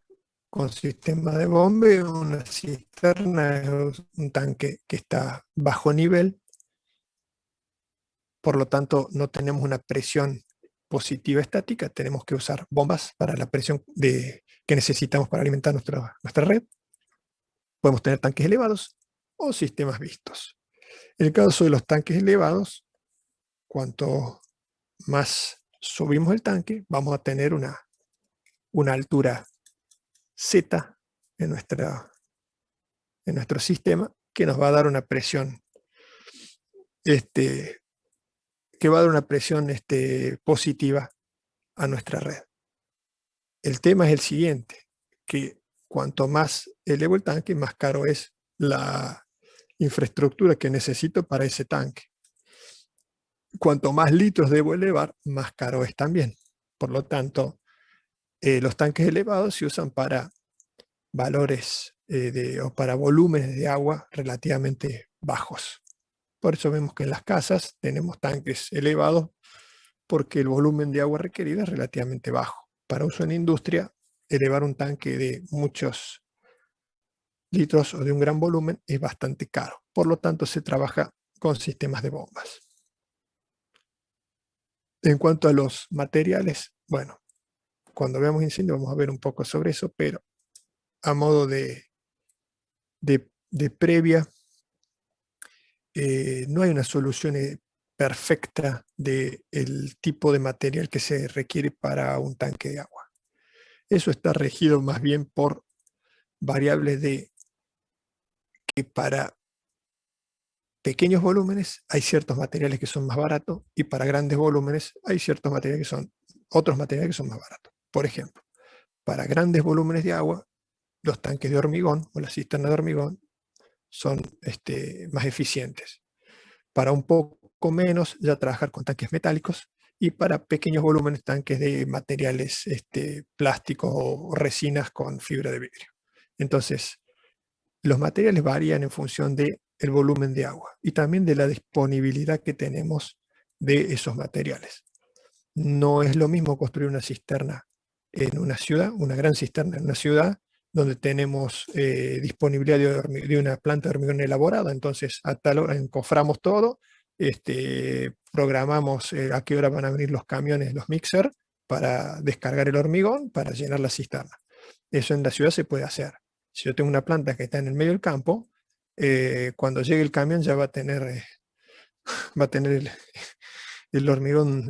con sistema de bombeo. Una cisterna es un tanque que está bajo nivel, por lo tanto no tenemos una presión positiva estática, tenemos que usar bombas para la presión que necesitamos para alimentar nuestra red. Podemos tener tanques elevados o sistemas vistos. En el caso de los tanques elevados, cuanto más subimos el tanque, vamos a tener una altura Z en nuestro sistema, que nos va a dar una presión, que va a dar una presión positiva a nuestra red. El tema es el siguiente, que cuanto más elevo el tanque, más caro es la infraestructura que necesito para ese tanque. Cuanto más litros debo elevar, más caro es también. Por lo tanto, los tanques elevados se usan para valores o para volúmenes de agua relativamente bajos. Por eso vemos que en las casas tenemos tanques elevados, porque el volumen de agua requerido es relativamente bajo. Para uso en industria, elevar un tanque de muchos litros o de un gran volumen es bastante caro. Por lo tanto, se trabaja con sistemas de bombas. En cuanto a los materiales, bueno, cuando veamos incendio vamos a ver un poco sobre eso, pero a modo de previa, no hay una solución perfecta del tipo de material que se requiere para un tanque de agua. Eso está regido más bien por variables de que para pequeños volúmenes hay ciertos materiales que son más baratos, y para grandes volúmenes hay ciertos materiales que son otros materiales que son más baratos. Por ejemplo, para grandes volúmenes de agua, los tanques de hormigón o las cisternas de hormigón son más eficientes. Para un poco menos, ya trabajar con tanques metálicos, y para pequeños volúmenes, tanques de materiales plásticos o resinas con fibra de vidrio. Entonces, los materiales varían en función del volumen de agua y también de la disponibilidad que tenemos de esos materiales. No es lo mismo construir una cisterna en una ciudad, una gran cisterna en una ciudad, donde tenemos disponibilidad de una planta de hormigón elaborada. Entonces, a tal hora encoframos todo, programamos a qué hora van a venir los camiones, los mixer, para descargar el hormigón, para llenar la cisterna. Eso en la ciudad se puede hacer. Si yo tengo una planta que está en el medio del campo, cuando llegue el camión ya va a tener el hormigón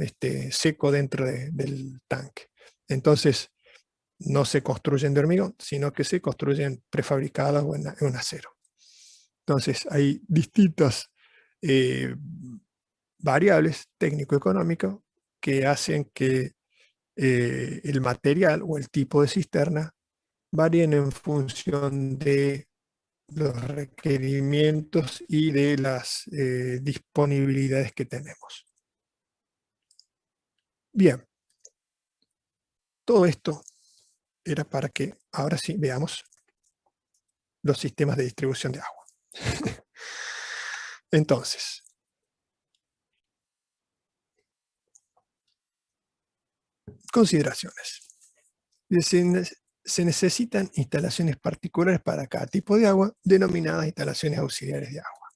seco dentro del tanque. Entonces, no se construyen de hormigón, sino que se construyen prefabricadas o en acero. Entonces, hay distintas variables técnico-económicas que hacen que el material o el tipo de cisterna varíen en función de los requerimientos y de las disponibilidades que tenemos. Bien, todo esto era para que ahora sí veamos los sistemas de distribución de agua. Entonces, consideraciones. Se necesitan instalaciones particulares para cada tipo de agua, denominadas instalaciones auxiliares de agua.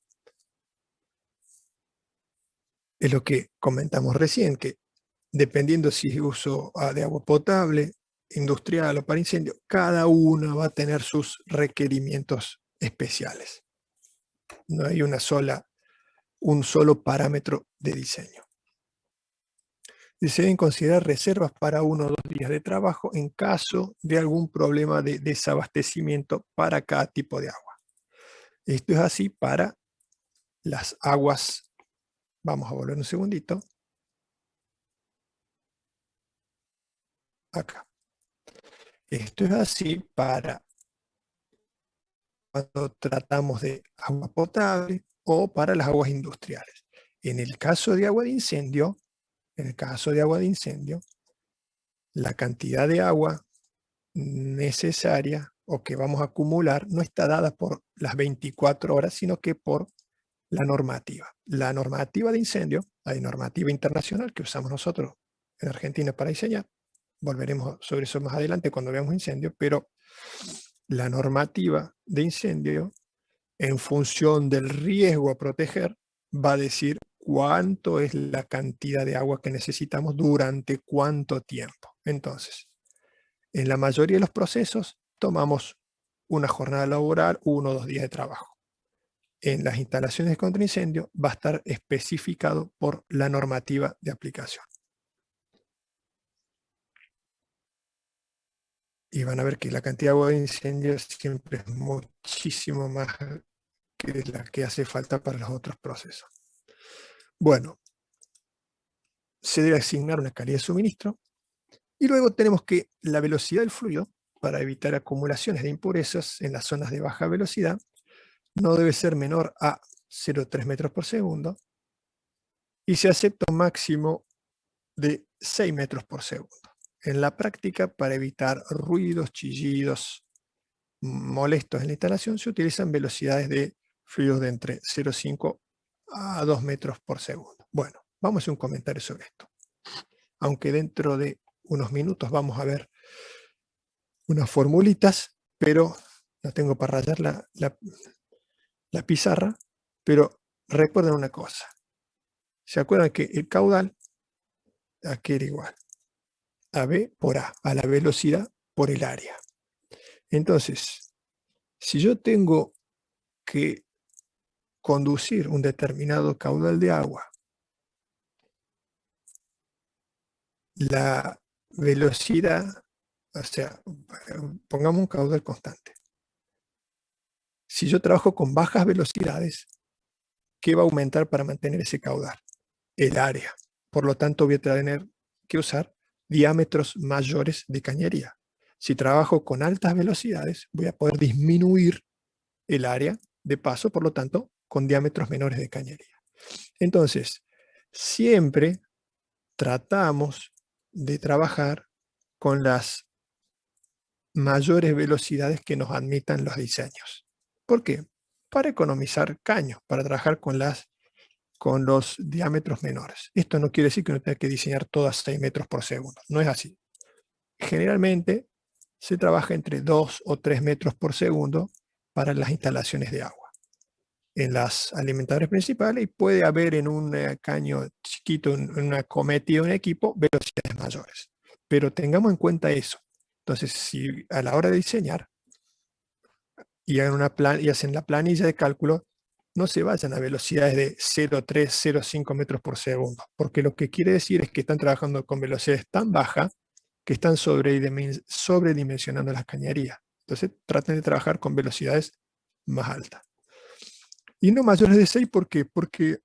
Es lo que comentamos recién, que dependiendo si es uso de agua potable, industrial o para incendio, cada una va a tener sus requerimientos especiales. No hay un solo parámetro de diseño. Y se deben considerar reservas para 1 o 2 días de trabajo en caso de algún problema de desabastecimiento para cada tipo de agua. Esto es así para las aguas. Vamos a volver un segundito. Acá. Esto es así para cuando tratamos de agua potable o para las aguas industriales. En el caso de agua de incendio, la cantidad de agua necesaria o que vamos a acumular no está dada por las 24 horas, sino que por la normativa. La normativa de incendio, hay normativa internacional que usamos nosotros en Argentina para diseñar. Volveremos sobre eso más adelante cuando veamos incendio, pero la normativa de incendio, en función del riesgo a proteger, va a decir cuánto es la cantidad de agua que necesitamos durante cuánto tiempo. Entonces, en la mayoría de los procesos tomamos una jornada laboral, 1 o 2 días de trabajo. En las instalaciones de contraincendio va a estar especificado por la normativa de aplicación. Y van a ver que la cantidad de agua de incendio siempre es muchísimo más que la que hace falta para los otros procesos. Bueno, se debe asignar una calidad de suministro y luego tenemos que la velocidad del fluido, para evitar acumulaciones de impurezas en las zonas de baja velocidad, no debe ser menor a 0,3 metros por segundo y se acepta un máximo de 6 metros por segundo. En la práctica, para evitar ruidos, chillidos molestos en la instalación, se utilizan velocidades de fluidos de entre 0,5 a 2 metros por segundo. Bueno, vamos a hacer un comentario sobre esto. Aunque dentro de unos minutos vamos a ver unas formulitas, pero no tengo para rayar la pizarra, pero recuerden una cosa. ¿Se acuerdan que el caudal aquí era igual a B por A, a la velocidad por el área? Entonces, si yo tengo que conducir un determinado caudal de agua, la velocidad, o sea, pongamos un caudal constante. Si yo trabajo con bajas velocidades, ¿qué va a aumentar para mantener ese caudal? El área. Por lo tanto, voy a tener que usar diámetros mayores de cañería. Si trabajo con altas velocidades, voy a poder disminuir el área de paso, por lo tanto, con diámetros menores de cañería. Entonces, siempre tratamos de trabajar con las mayores velocidades que nos admitan los diseños. ¿Por qué? Para economizar caños, para trabajar con los diámetros menores. Esto no quiere decir que uno tenga que diseñar todo a 6 metros por segundo. No es así. Generalmente se trabaja entre 2 o 3 metros por segundo para las instalaciones de agua en las alimentadores principales, y puede haber en un caño chiquito, en una cometida, un equipo, velocidades mayores. Pero tengamos en cuenta eso. Entonces, si a la hora de diseñar y hacen la planilla de cálculo, no se vayan a velocidades de 0,3, 0,5 metros por segundo, porque lo que quiere decir es que están trabajando con velocidades tan bajas que están sobredimensionando las cañerías. Entonces, traten de trabajar con velocidades más altas. Y no mayores de 6, ¿por qué? Porque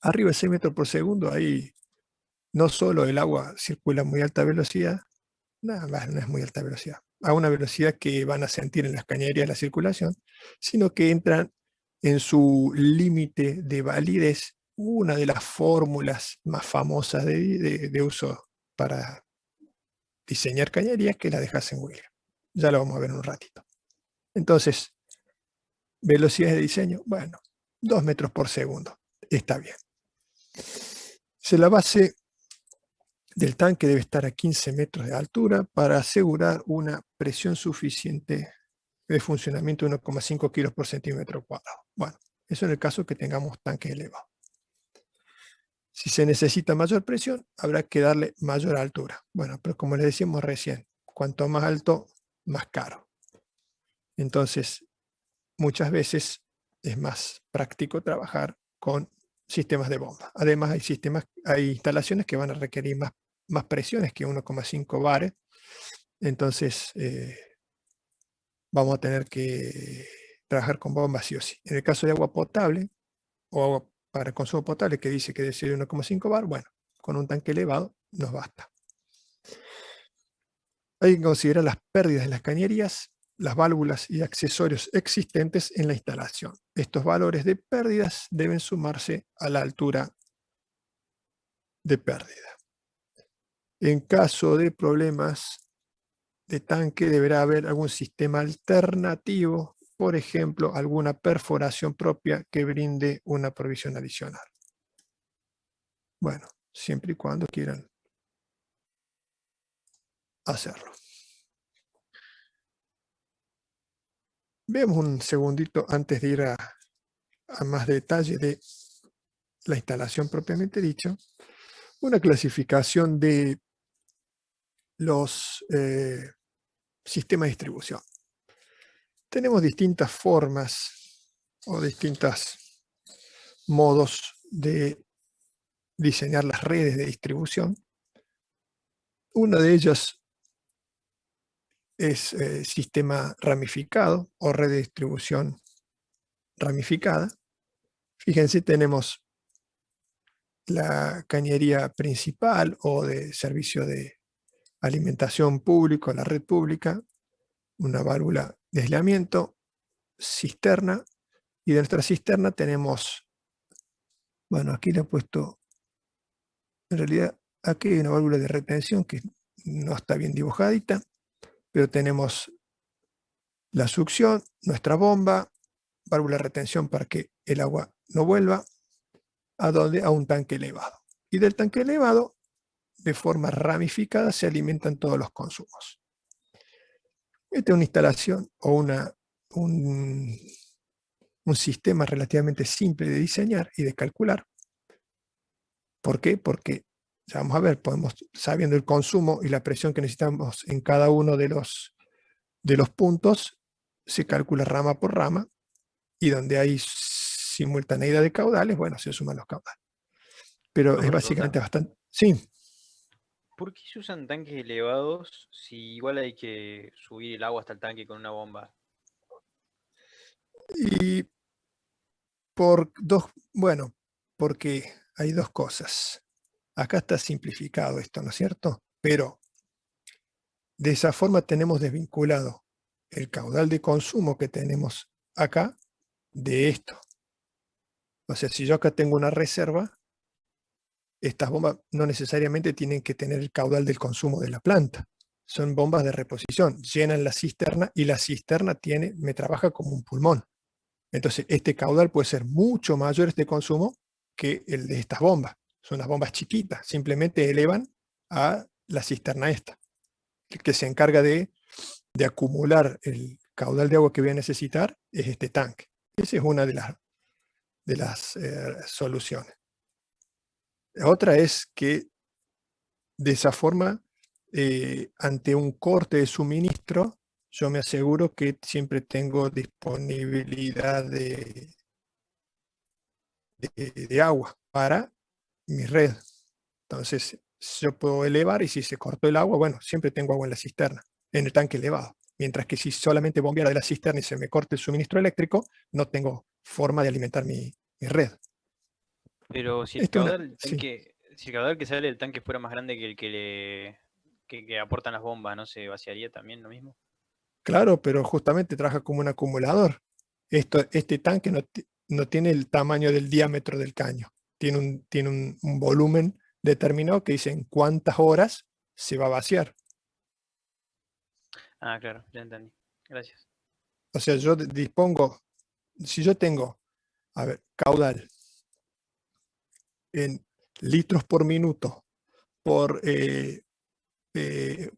arriba de 6 metros por segundo, ahí no solo el agua circula a muy alta velocidad, nada más, no es muy alta velocidad, a una velocidad que van a sentir en las cañerías la circulación, sino que entran en su límite de validez una de las fórmulas más famosas de uso para diseñar cañerías, que es la de Hazen-Williams. Ya lo vamos a ver en un ratito. Entonces, velocidades de diseño, bueno, 2 metros por segundo, está bien. La base del tanque debe estar a 15 metros de altura para asegurar una presión suficiente de funcionamiento de 1,5 kilos por centímetro cuadrado. Bueno, eso en el caso que tengamos tanque elevado. Si se necesita mayor presión, habrá que darle mayor altura. Bueno, pero como les decíamos recién, cuanto más alto, más caro. Entonces, muchas veces es más práctico trabajar con sistemas de bomba. Además, hay instalaciones que van a requerir más presiones que 1,5 bares. Entonces, vamos a tener que trabajar con bombas sí o sí. En el caso de agua potable o agua para consumo potable, que dice que debe ser 1,5 bar, bueno, con un tanque elevado nos basta. Hay que considerar las pérdidas de las cañerías, las válvulas y accesorios existentes en la instalación. Estos valores de pérdidas deben sumarse a la altura de pérdida. En caso de problemas de tanque, deberá haber algún sistema alternativo, por ejemplo, alguna perforación propia que brinde una provisión adicional. Bueno, siempre y cuando quieran hacerlo. Veamos un segundito antes de ir a más detalle de la instalación propiamente dicho, una clasificación de los sistemas de distribución. Tenemos distintas formas o distintos modos de diseñar las redes de distribución. Una de ellas es sistema ramificado o red de distribución ramificada. Fíjense, tenemos la cañería principal o de servicio de alimentación público, la red pública, una válvula de aislamiento, cisterna, y de nuestra cisterna tenemos, bueno, aquí le he puesto, en realidad aquí hay una válvula de retención que no está bien dibujadita, pero tenemos la succión, nuestra bomba, válvula de retención para que el agua no vuelva, a un tanque elevado. Y del tanque elevado, de forma ramificada, se alimentan todos los consumos. Esta es una instalación o un sistema relativamente simple de diseñar y de calcular. ¿Por qué? Porque, ya vamos a ver, sabiendo el consumo y la presión que necesitamos en cada uno de los puntos, se calcula rama por rama, y donde hay simultaneidad de caudales, bueno, se suman los caudales. Pero es básicamente bastante... Sí. ¿Por qué se usan tanques elevados si igual hay que subir el agua hasta el tanque con una bomba? Y bueno, porque hay dos cosas. Acá está simplificado esto, ¿no es cierto? Pero de esa forma tenemos desvinculado el caudal de consumo que tenemos acá de esto. O sea, si yo acá tengo una reserva, estas bombas no necesariamente tienen que tener el caudal del consumo de la planta. Son bombas de reposición. Llenan la cisterna y la cisterna me trabaja como un pulmón. Entonces, este caudal puede ser mucho mayor este consumo que el de estas bombas. Son las bombas chiquitas. Simplemente elevan a la cisterna esta, que se encarga de acumular el caudal de agua que voy a necesitar, es este tanque. Esa es una de las soluciones. La otra es que de esa forma, ante un corte de suministro, yo me aseguro que siempre tengo disponibilidad de agua para mi red. Entonces, yo puedo elevar, y si se cortó el agua, bueno, siempre tengo agua en la cisterna, en el tanque elevado. Mientras que si solamente bombeara de la cisterna y se me corte el suministro eléctrico, no tengo forma de alimentar mi red. Pero si el Esto caudal del sí, tanque, si el caudal que sale del tanque fuera más grande que el que aportan las bombas, ¿no se vaciaría también lo mismo? claro, pero justamente trabaja como un acumulador. Este tanque no tiene el tamaño del diámetro del caño. tiene un volumen determinado que dice en cuántas horas se va a vaciar. Ah, claro, ya entendí. Gracias. O sea, yo dispongo, si yo tengo, a ver, caudal en litros por minuto por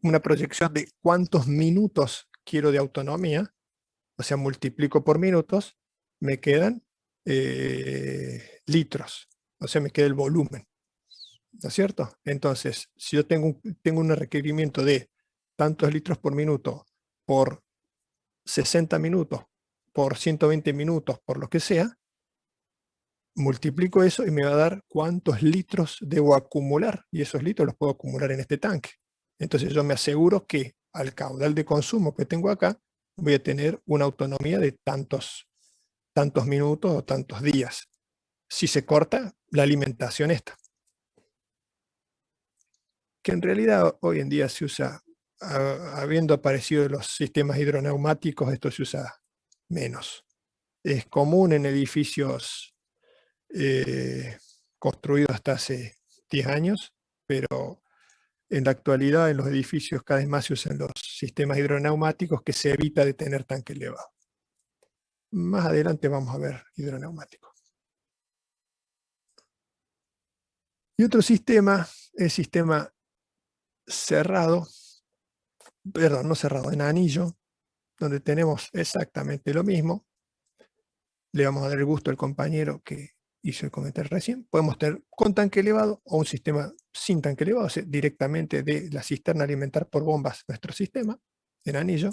una proyección de cuántos minutos quiero de autonomía, o sea, multiplico por minutos, me quedan litros, o sea, me queda el volumen, ¿no es cierto? Entonces, si yo tengo un requerimiento de tantos litros por minuto por 60 minutos, por 120 minutos, por lo que sea, multiplico eso y me va a dar cuántos litros debo acumular, y esos litros los puedo acumular en este tanque. Entonces yo me aseguro que al caudal de consumo que tengo acá, voy a tener una autonomía de tantos minutos o tantos días. Si se corta, la alimentación está. Que en realidad hoy en día se usa, habiendo aparecido los sistemas hidroneumáticos, esto se usa menos. Es común en edificios eh, construido hasta hace 10 años, pero en la actualidad en los edificios cada vez más se usan los sistemas hidroneumáticos que se evita de tener tanque elevado. Más adelante vamos a ver hidroneumáticos. Y otro sistema es sistema cerrado, perdón, no cerrado, en anillo, donde tenemos exactamente lo mismo. Le vamos a dar el gusto al compañero que hizo el comentario recién. Podemos tener con tanque elevado o un sistema sin tanque elevado, o sea, directamente de la cisterna alimentar por bombas nuestro sistema en anillo,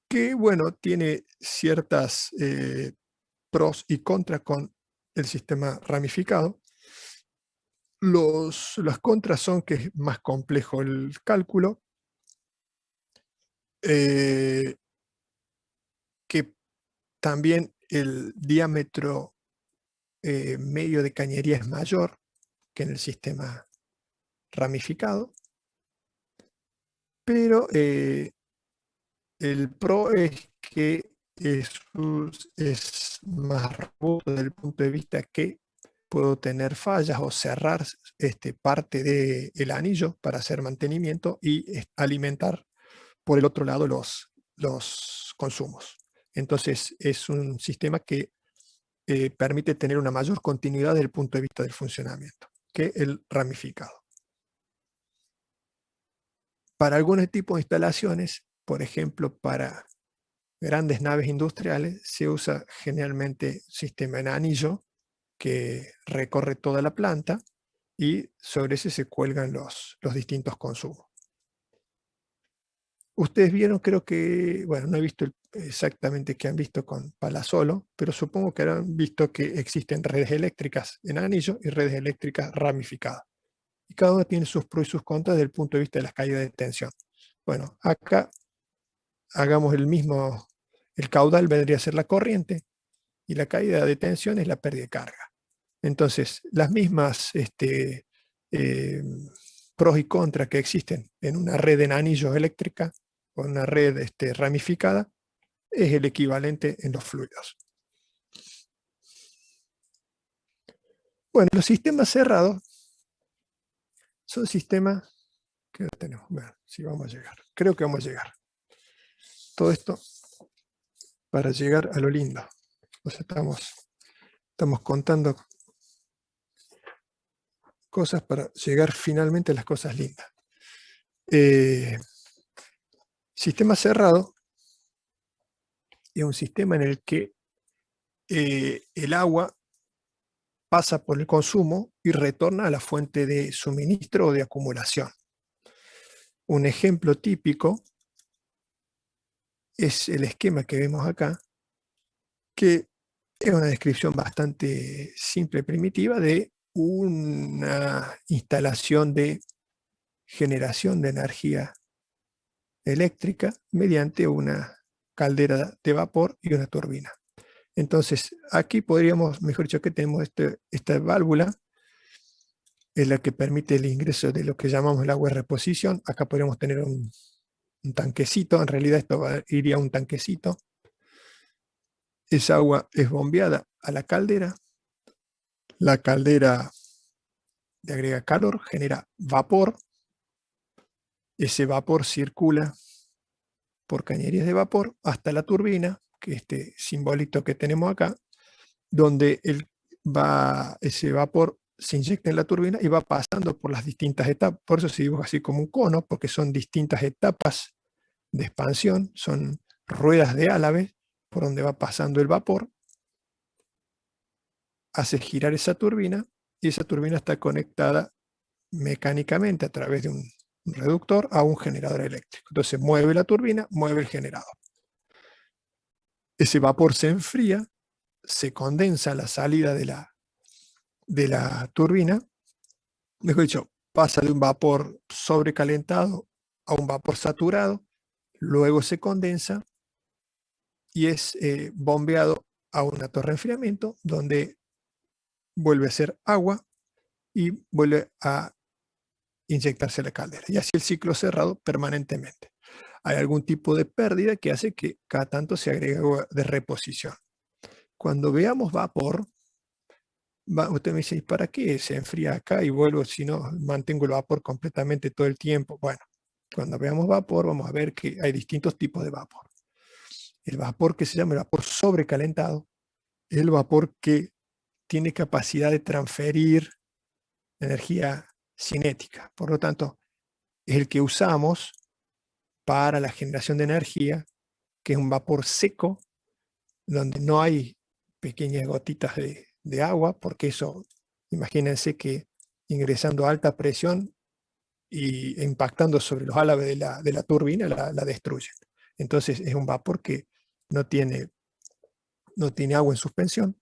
que bueno, tiene ciertas pros y contras con el sistema ramificado. Las contras son que es más complejo el cálculo, que también el diámetro medio de cañería es mayor que en el sistema ramificado, pero el pro es que es más robusto desde el punto de vista que puedo tener fallas o cerrar parte del anillo para hacer mantenimiento y alimentar por el otro lado los consumos. Entonces es un sistema que permite tener una mayor continuidad desde el punto de vista del funcionamiento que el ramificado. Para algunos tipos de instalaciones, por ejemplo, para grandes naves industriales, se usa generalmente sistema en anillo que recorre toda la planta y sobre ese se cuelgan los distintos consumos. Ustedes vieron, creo que, bueno, no he visto exactamente qué han visto con Palasolo, pero supongo que habrán visto que existen redes eléctricas en anillo y redes eléctricas ramificadas. Y cada una tiene sus pros y sus contras desde el punto de vista de las caídas de tensión. Bueno, acá hagamos el caudal vendría a ser la corriente y la caída de tensión es la pérdida de carga. Entonces, las mismas eh, pros y contras que existen en una red en anillos eléctrica o en una red ramificada es el equivalente en los fluidos. Bueno, los sistemas cerrados son sistemas que tenemos. Bueno, sí, vamos a llegar. Creo que vamos a llegar. Todo esto para llegar a lo lindo. O sea, estamos contando cosas para llegar finalmente a las cosas lindas. Sistema cerrado es un sistema en el que el agua pasa por el consumo y retorna a la fuente de suministro o de acumulación. Un ejemplo típico es el esquema que vemos acá, que es una descripción bastante simple y primitiva de una instalación de generación de energía eléctrica mediante una caldera de vapor y una turbina. Entonces, aquí podríamos, mejor dicho, que tenemos esta válvula, es la que permite el ingreso de lo que llamamos el agua de reposición. Acá podríamos tener un tanquecito, en realidad esto iría a un tanquecito. Esa agua es bombeada a la caldera, La caldera le agrega calor, genera vapor. Ese vapor circula por cañerías de vapor hasta la turbina, que es este simbolito que tenemos acá, donde ese vapor se inyecta en la turbina y va pasando por las distintas etapas. Por eso se dibuja así como un cono, porque son distintas etapas de expansión, son ruedas de Álave por donde va pasando el vapor, hace girar esa turbina y esa turbina está conectada mecánicamente a través de un reductor a un generador eléctrico. Entonces mueve la turbina, mueve el generador. Ese vapor se enfría, se condensa a la salida de la turbina, mejor dicho, pasa de un vapor sobrecalentado a un vapor saturado, luego se condensa y es bombeado a una torre de enfriamiento donde vuelve a ser agua y vuelve a inyectarse a la caldera. Y así el ciclo cerrado permanentemente. Hay algún tipo de pérdida que hace que cada tanto se agregue agua de reposición. Cuando veamos vapor, usted me dice, ¿para qué se enfría acá y vuelvo si no mantengo el vapor completamente todo el tiempo? Bueno, cuando veamos vapor vamos a ver que hay distintos tipos de vapor. El vapor que se llama el vapor sobrecalentado es el vapor que tiene capacidad de transferir energía cinética. Por lo tanto, es el que usamos para la generación de energía, que es un vapor seco, donde no hay pequeñas gotitas de agua, porque eso, imagínense que ingresando a alta presión y impactando sobre los álabes de la turbina, la destruyen. Entonces es un vapor que no tiene, no tiene agua en suspensión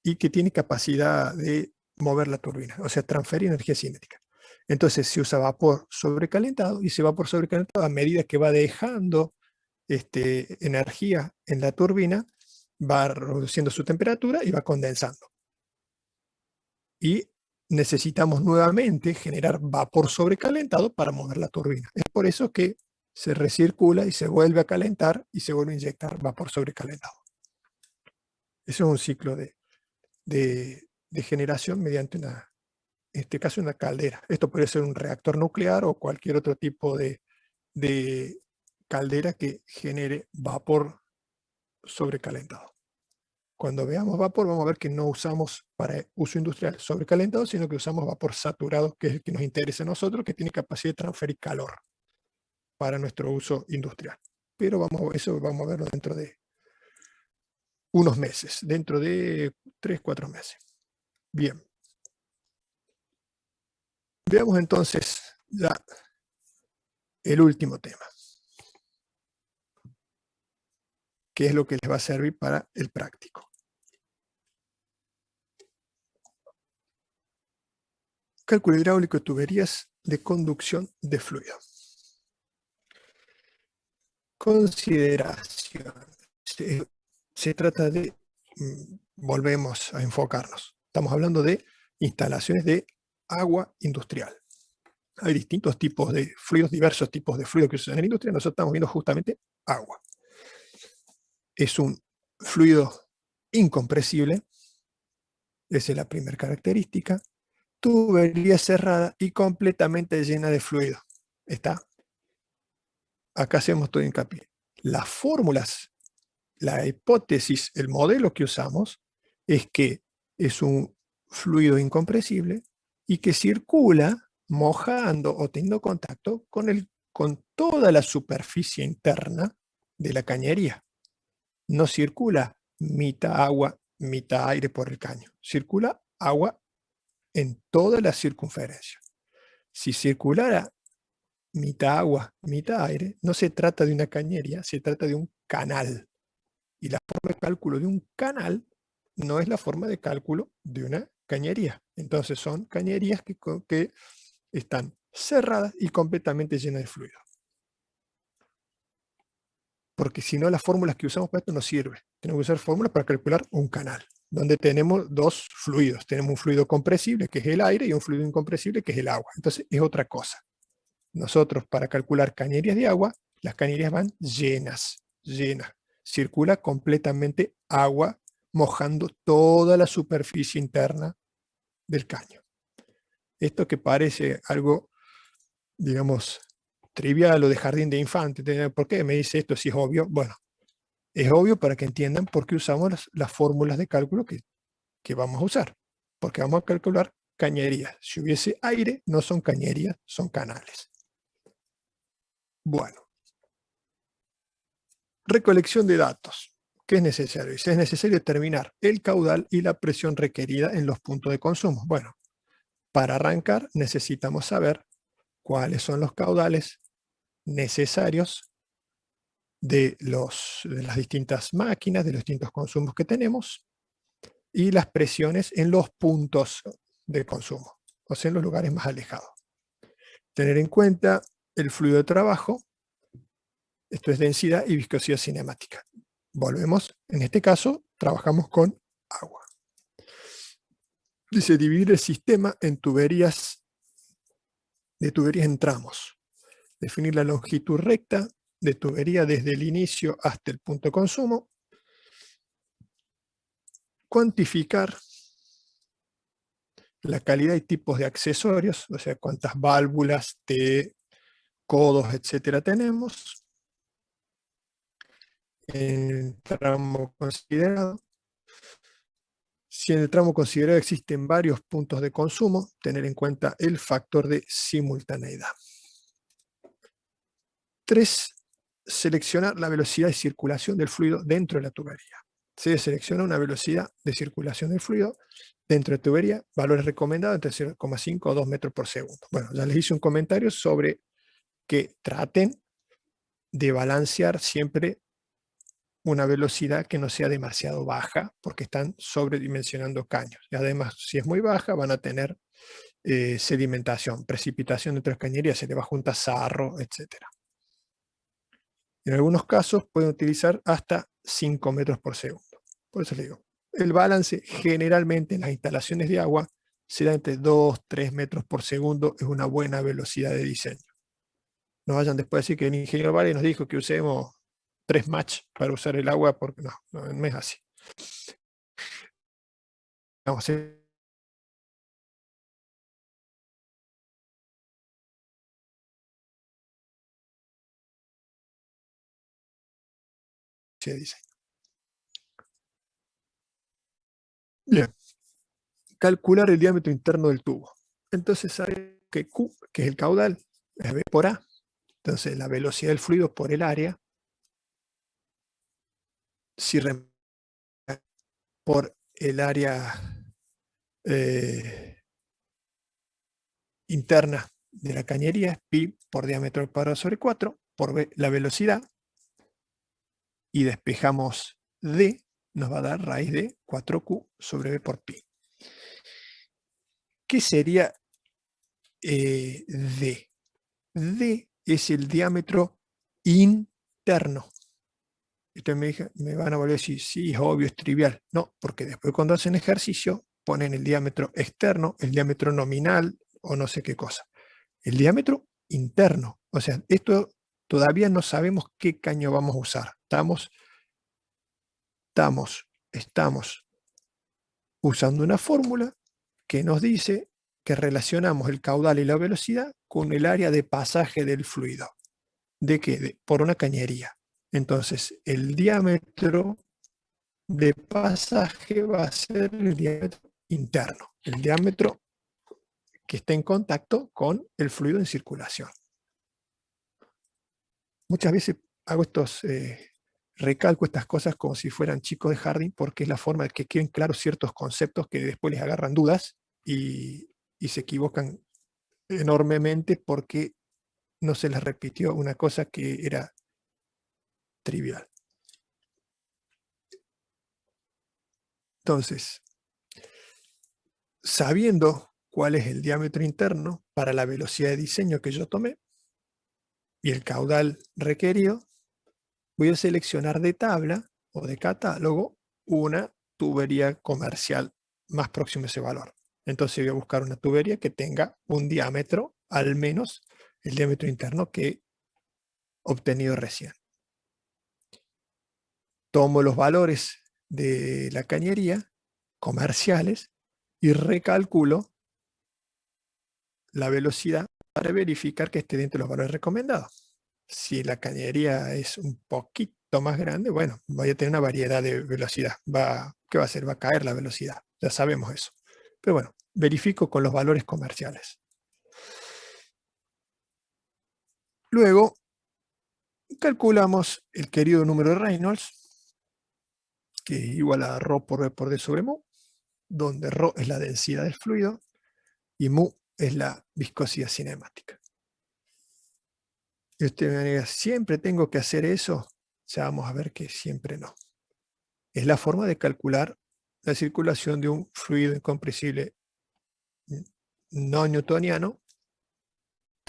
y que tiene capacidad de mover la turbina, o sea, transferir energía cinética. Entonces se usa vapor sobrecalentado y ese vapor sobrecalentado, a medida que va dejando energía en la turbina, va reduciendo su temperatura y va condensando. Y necesitamos nuevamente generar vapor sobrecalentado para mover la turbina. Es por eso que se recircula y se vuelve a calentar y se vuelve a inyectar vapor sobrecalentado. Eso es un ciclo de generación mediante una, en este caso, una caldera. Esto puede ser un reactor nuclear o cualquier otro tipo de caldera que genere vapor sobrecalentado. Cuando veamos vapor, vamos a ver que no usamos para uso industrial sobrecalentado, sino que usamos vapor saturado, que es el que nos interesa a nosotros, que tiene capacidad de transferir calor para nuestro uso industrial. Pero eso vamos a verlo dentro de unos meses, dentro de 3-4 meses. Bien. Veamos entonces ya el último tema, que es lo que les va a servir para el práctico. Cálculo hidráulico de tuberías de conducción de fluido. Consideración. Se trata de, volvemos a enfocarnos, estamos hablando de instalaciones de agua industrial. Hay distintos tipos de fluidos, diversos tipos de fluidos que se usan en la industria. Nosotros estamos viendo justamente agua. Es un fluido incompresible, esa es la primera característica. Tubería cerrada y completamente llena de fluido. Acá hacemos todo hincapié. Las fórmulas, la hipótesis, el modelo que usamos es que es un fluido incompresible y que circula mojando o teniendo contacto con toda la superficie interna de la cañería. No circula mitad agua, mitad aire por el caño. Circula agua en toda la circunferencia. Si circulara mitad agua, mitad aire, no se trata de una cañería, se trata de un canal. Y la forma de cálculo de un canal no es la forma de cálculo de una cañería. Entonces son cañerías que están cerradas y completamente llenas de fluido. Porque si no, las fórmulas que usamos para esto no sirven. Tenemos que usar fórmulas para calcular un canal, donde tenemos dos fluidos. Tenemos un fluido compresible, que es el aire, y un fluido incompresible, que es el agua. Entonces es otra cosa. Nosotros, para calcular cañerías de agua, las cañerías van llenas. Circula completamente agua, mojando toda la superficie interna del caño. Esto que parece algo, digamos, trivial o de jardín de infante. ¿Por qué me dice esto si es obvio? Bueno, es obvio para que entiendan por qué usamos las fórmulas de cálculo que vamos a usar. Porque vamos a calcular cañerías. Si hubiese aire, no son cañerías, son canales. Bueno. Recolección de datos. ¿Qué es necesario? Es necesario determinar el caudal y la presión requerida en los puntos de consumo. Bueno, para arrancar necesitamos saber cuáles son los caudales necesarios de las distintas máquinas, de los distintos consumos que tenemos y las presiones en los puntos de consumo, o sea, en los lugares más alejados. Tener en cuenta el fluido de trabajo, esto es densidad y viscosidad cinemática. Volvemos, en este caso, trabajamos con agua. Dice dividir el sistema en tuberías en tramos. Definir la longitud recta de tubería desde el inicio hasta el punto de consumo. Cuantificar la calidad y tipos de accesorios, o sea, cuántas válvulas, codos, etcétera, tenemos. En el tramo considerado. Si en el tramo considerado existen varios puntos de consumo, tener en cuenta el factor de simultaneidad. 3. Seleccionar la velocidad de circulación del fluido dentro de la tubería. Se selecciona una velocidad de circulación del fluido dentro de la tubería, valores recomendados entre 0,5 o 2 metros por segundo. Bueno, ya les hice un comentario sobre que traten de balancear siempre una velocidad que no sea demasiado baja, porque están sobredimensionando caños. Y además, si es muy baja, van a tener sedimentación, precipitación dentro de las cañerías, se le va a juntar sarro, etc. En algunos casos pueden utilizar hasta 5 metros por segundo. Por eso les digo, el balance generalmente en las instalaciones de agua será entre 2-3 metros por segundo, es una buena velocidad de diseño. No vayan después a decir que el ingeniero Vale nos dijo que usemos 3 Mach para usar el agua, porque no es así. Vamos a hacer ese diseño. Bien. Calcular el diámetro interno del tubo. Entonces sabe que Q, que es el caudal, es B por A. Entonces la velocidad del fluido por el área, si por el área interna de la cañería es pi por diámetro al cuadrado sobre 4, por B la velocidad, y despejamos D, nos va a dar raíz de 4Q sobre B por pi. ¿Qué sería D? D es el diámetro interno. Ustedes me van a volver a decir, sí, es obvio, es trivial. No, porque después cuando hacen ejercicio ponen el diámetro externo, el diámetro nominal o no sé qué cosa. El diámetro interno. O sea, esto todavía no sabemos qué caño vamos a usar. Estamos usando una fórmula que nos dice que relacionamos el caudal y la velocidad con el área de pasaje del fluido. ¿De qué? Por una cañería. Entonces, el diámetro de pasaje va a ser el diámetro interno, el diámetro que está en contacto con el fluido en circulación. Muchas veces hago recalco estas cosas como si fueran chicos de jardín, porque es la forma de que queden claros ciertos conceptos que después les agarran dudas y se equivocan enormemente porque no se les repitió una cosa que era trivial. Entonces, sabiendo cuál es el diámetro interno para la velocidad de diseño que yo tomé y el caudal requerido, voy a seleccionar de tabla o de catálogo una tubería comercial más próxima a ese valor. Entonces voy a buscar una tubería que tenga un diámetro, al menos el diámetro interno que he obtenido recién. Tomo los valores de la cañería comerciales y recalculo la velocidad para verificar que esté dentro de los valores recomendados. Si la cañería es un poquito más grande, bueno, voy a tener una variedad de velocidad. ¿Qué va a hacer? Va a caer la velocidad. Ya sabemos eso. Pero bueno, verifico con los valores comerciales. Luego, calculamos el querido número de Reynolds, que es igual a ρ por B por D sobre mu, donde ρ es la densidad del fluido y mu es la viscosidad cinemática. Y usted me diga, ¿siempre tengo que hacer eso? Ya vamos a ver que siempre no. Es la forma de calcular la circulación de un fluido incompresible no newtoniano,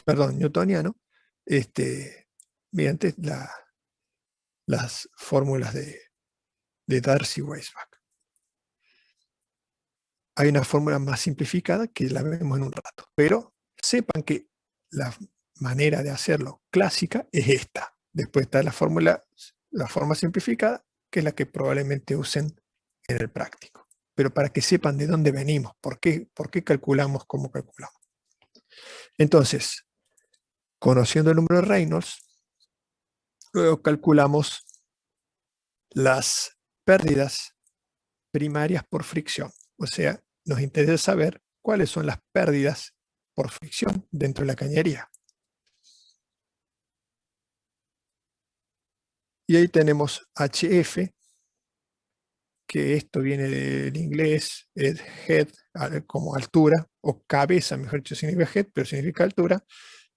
perdón, newtoniano, mediante las fórmulas de Darcy-Weisbach. Hay una fórmula más simplificada que la vemos en un rato, pero sepan que la manera de hacerlo clásica es esta. Después está la forma simplificada, que es la que probablemente usen en el práctico. Pero para que sepan de dónde venimos, por qué calculamos como calculamos. Entonces, conociendo el número de Reynolds, luego calculamos las pérdidas primarias por fricción. O sea, nos interesa saber cuáles son las pérdidas por fricción dentro de la cañería. Y ahí tenemos HF, que esto viene del inglés, head, como altura, o cabeza, mejor dicho, significa head, pero significa altura,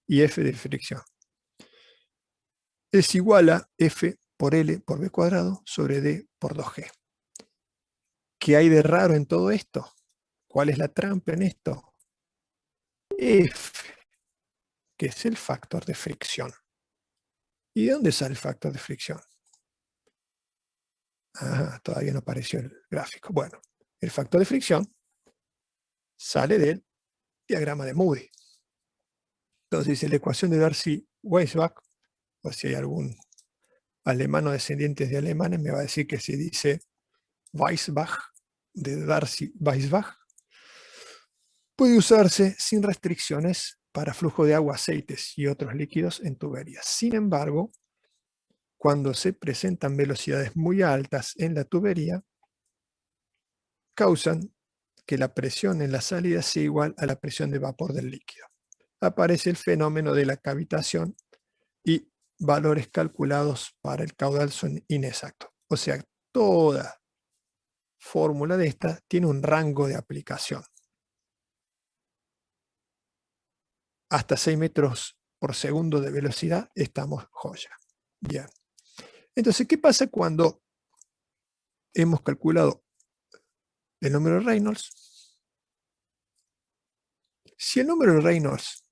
y F de fricción. Es igual a F por L por B cuadrado sobre D por 2G. ¿Qué hay de raro en todo esto? ¿Cuál es la trampa en esto? F, que es el factor de fricción. ¿Y de dónde sale el factor de fricción? Todavía no apareció el gráfico. Bueno, el factor de fricción sale del diagrama de Moody. Entonces, la ecuación de Darcy-Weisbach, o si hay algún alemán o descendientes de alemanes, me va a decir que se dice Weisbach, de Darcy-Weisbach, puede usarse sin restricciones para flujo de agua, aceites y otros líquidos en tuberías. Sin embargo, cuando se presentan velocidades muy altas en la tubería, causan que la presión en la salida sea igual a la presión de vapor del líquido. Aparece el fenómeno de la cavitación y valores calculados para el caudal son inexactos. O sea, toda fórmula de esta tiene un rango de aplicación. Hasta 6 metros por segundo de velocidad estamos joya. Bien. Entonces, ¿qué pasa cuando hemos calculado el número de Reynolds? Si el número de Reynolds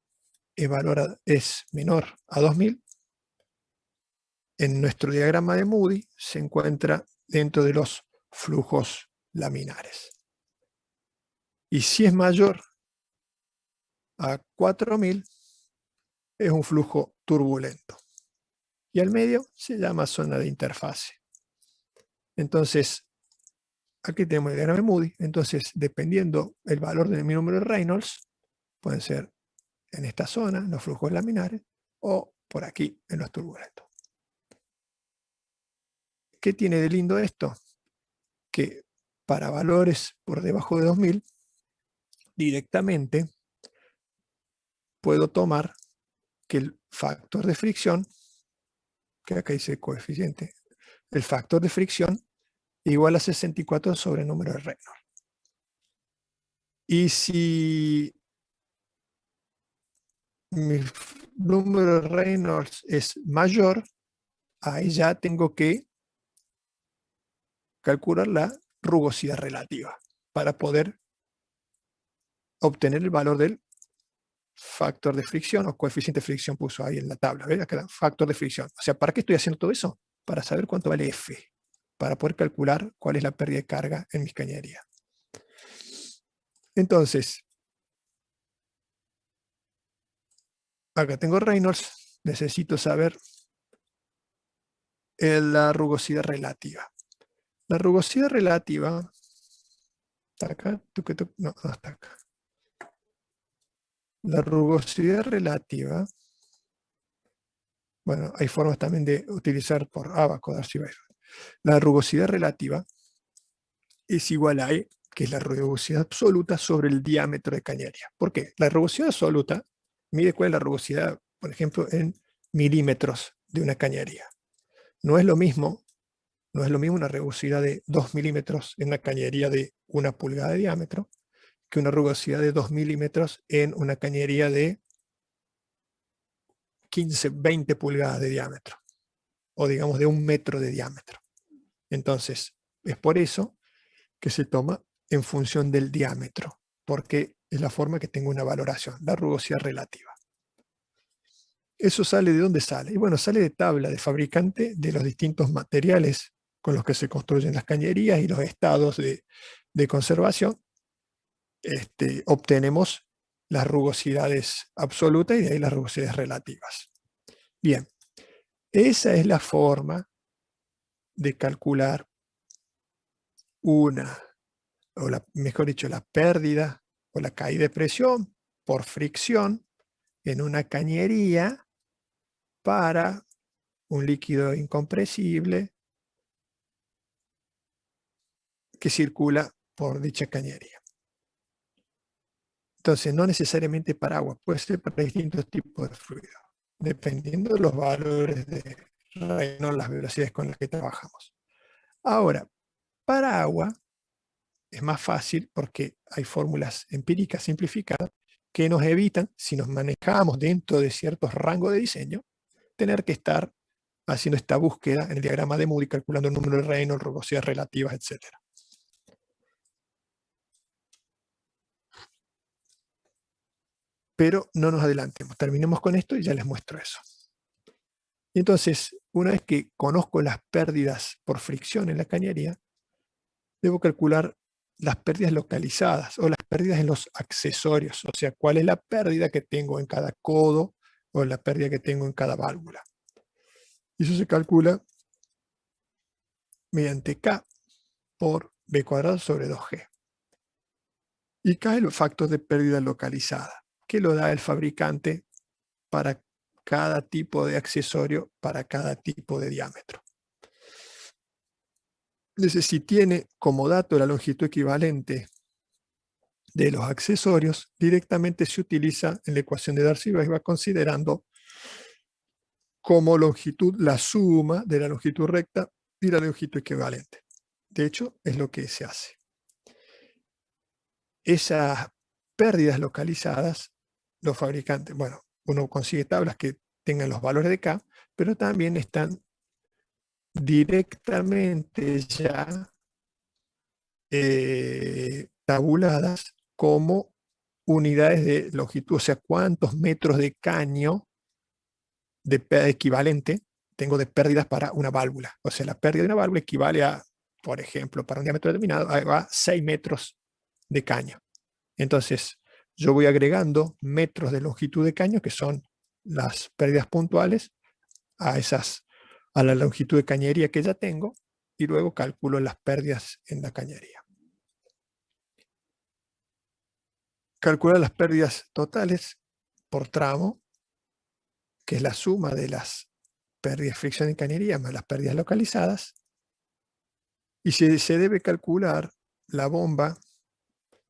es menor a 2000, en nuestro diagrama de Moody se encuentra dentro de los flujos laminares. Y si es mayor a 4000, es un flujo turbulento. Y al medio se llama zona de interfase. Entonces, aquí tenemos el diagrama de Moody. Entonces, dependiendo el valor de mi número de Reynolds, pueden ser en esta zona, en los flujos laminares, o por aquí, en los turbulentos. ¿Qué tiene de lindo esto? Que para valores por debajo de 2000, directamente puedo tomar que el factor de fricción, que acá dice coeficiente, el factor de fricción igual a 64 sobre el número de Reynolds. Y si mi número de Reynolds es mayor, ahí ya tengo que calcular la rugosidad relativa para poder obtener el valor del factor de fricción o coeficiente de fricción, puso ahí en la tabla, ¿ves? Acá, factor de fricción. O sea, ¿para qué estoy haciendo todo eso? Para saber cuánto vale F, para poder calcular cuál es la pérdida de carga en mis cañerías. Entonces, acá tengo Reynolds, necesito saber la rugosidad relativa. La rugosidad relativa ¿Está acá? No, no está acá. La rugosidad relativa, bueno, hay formas también de utilizar por Abaco, Darcy Byron. La rugosidad relativa es igual a E, que es la rugosidad absoluta sobre el diámetro de cañería. ¿Por qué? La rugosidad absoluta mide cuál es la rugosidad, por ejemplo, en milímetros de una cañería. No es lo mismo una rugosidad de 2 milímetros en una cañería de 1 pulgada de diámetro que una rugosidad de 2 milímetros en una cañería de 15, 20 pulgadas de diámetro, o digamos de 1 metro de diámetro. Entonces, es por eso que se toma en función del diámetro, porque es la forma que tengo una valoración, la rugosidad relativa. ¿Eso sale de dónde sale? Y bueno, sale de tabla de fabricante de los distintos materiales con los que se construyen las cañerías y los estados de conservación. Obtenemos las rugosidades absolutas y de ahí las rugosidades relativas. Bien, esa es la forma de calcular mejor dicho, la pérdida o la caída de presión por fricción en una cañería para un líquido incompresible que circula por dicha cañería. Entonces, no necesariamente para agua, puede ser para distintos tipos de fluidos, dependiendo de los valores de Reynolds, las velocidades con las que trabajamos. Ahora, para agua es más fácil porque hay fórmulas empíricas simplificadas que nos evitan, si nos manejamos dentro de ciertos rangos de diseño, tener que estar haciendo esta búsqueda en el diagrama de Moody, calculando el número de Reynolds, rugosidades relativas, etc. Pero no nos adelantemos, terminemos con esto y ya les muestro eso. Y entonces, una vez que conozco las pérdidas por fricción en la cañería, debo calcular las pérdidas localizadas o las pérdidas en los accesorios, o sea, cuál es la pérdida que tengo en cada codo o la pérdida que tengo en cada válvula. Y eso se calcula mediante K por B cuadrado sobre 2G. Y K es el factor de pérdida localizada, que lo da el fabricante para cada tipo de accesorio, para cada tipo de diámetro. Entonces, si tiene como dato la longitud equivalente de los accesorios, directamente se utiliza en la ecuación de Darcy-Weisbach considerando como longitud la suma de la longitud recta y la longitud equivalente. De hecho, es lo que se hace. Esas pérdidas localizadas, los fabricantes, bueno, uno consigue tablas que tengan los valores de K, pero también están directamente ya tabuladas como unidades de longitud, o sea, cuántos metros de caño de equivalente tengo de pérdidas para una válvula. O sea, la pérdida de una válvula equivale a, por ejemplo, para un diámetro determinado, a 6 metros de caño. Entonces, yo voy agregando metros de longitud de caño, que son las pérdidas puntuales, a la longitud de cañería que ya tengo, y luego calculo las pérdidas en la cañería. Calcular las pérdidas totales por tramo, que es la suma de las pérdidas de fricción en cañería más las pérdidas localizadas, y si se debe calcular la bomba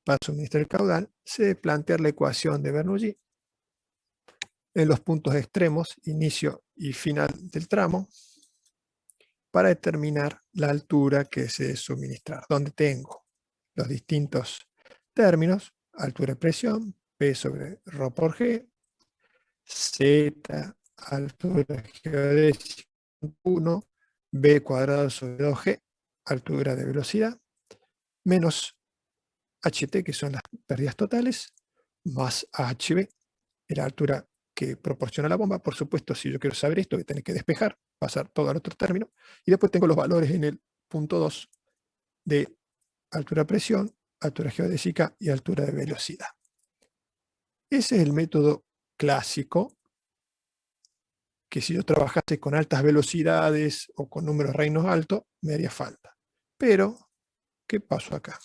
para suministrar el caudal, se debe plantear la ecuación de Bernoulli en los puntos extremos, inicio y final del tramo, para determinar la altura que se debe suministrar, donde tengo los distintos términos, altura de presión, P sobre ρ por G, Z, altura geodésica 1, B cuadrado sobre 2G, altura de velocidad, menos HT, que son las pérdidas totales, más AHB, la altura que proporciona la bomba. Por supuesto, si yo quiero saber esto, voy a tener que despejar, pasar todo al otro término, y después tengo los valores en el punto 2 de altura de presión, altura geodésica y altura de velocidad. Ese es el método clásico, que si yo trabajase con altas velocidades o con números reinos altos, me haría falta. Pero, ¿qué pasó acá?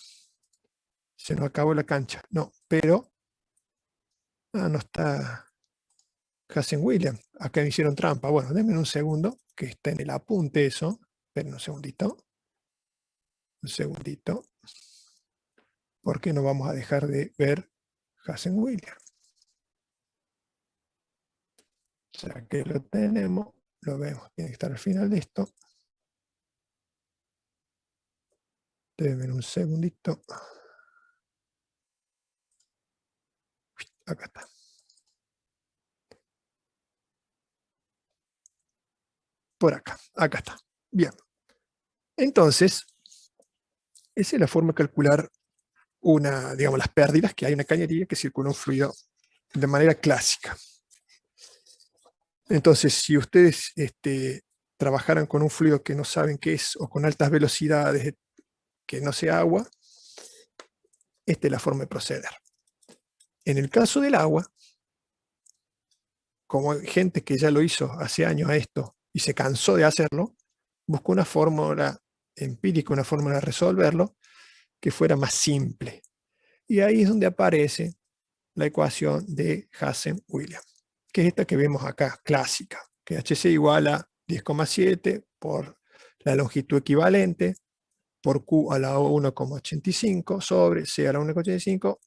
Se nos acabó la cancha. No, pero no está Hazen-Williams. Acá me hicieron trampa. Bueno, denme un segundo, que está en el apunte eso. Esperen un segundito. Un segundito. Porque no vamos a dejar de ver Hazen-Williams. Ya que lo tenemos, lo vemos. Tiene que estar al final de esto. Denme un segundito. Acá está. Por acá. Acá está. Bien. Entonces, esa es la forma de calcular digamos, las pérdidas que hay en una cañería que circula un fluido de manera clásica. Entonces, si ustedes trabajaran con un fluido que no saben qué es o con altas velocidades que no sea agua, esta es la forma de proceder. En el caso del agua, como hay gente que ya lo hizo hace años a esto y se cansó de hacerlo, buscó una fórmula empírica, una fórmula de resolverlo que fuera más simple. Y ahí es donde aparece la ecuación de Hazen-Williams, que es esta que vemos acá, clásica, que HC igual a 10,7 por la longitud equivalente, por Q a la 1,85 sobre C a la 1,85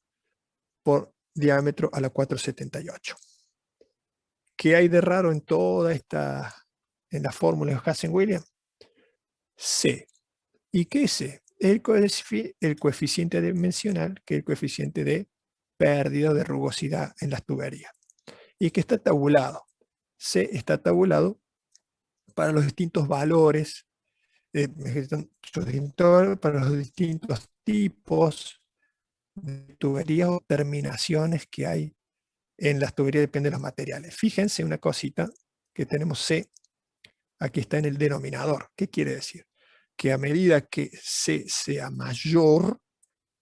por diámetro a la 4,78. ¿Qué hay de raro en toda en la fórmula de Hazen-Williams? C. ¿Y qué es C? El coeficiente dimensional, que es el coeficiente de pérdida de rugosidad en las tuberías. Y que está tabulado. C está tabulado para los distintos valores, para los distintos tipos de tuberías o terminaciones que hay en las tuberías, depende de los materiales. Fíjense una cosita que tenemos C, aquí está en el denominador. ¿Qué quiere decir? Que a medida que C sea mayor,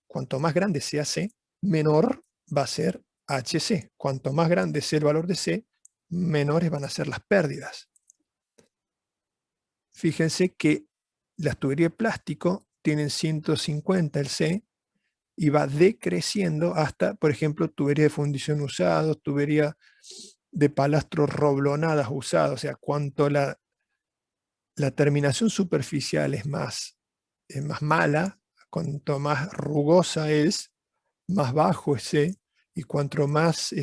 cuanto más grande sea C, menor va a ser HC. Cuanto más grande sea el valor de C, menores van a ser las pérdidas. Fíjense que las tuberías de plástico tienen 150 el C y va decreciendo hasta, por ejemplo, tuberías de fundición usados, tuberías de palastros roblonadas usadas. O sea, cuanto la terminación superficial es más mala, cuanto más rugosa es, más bajo es C, y cuanto más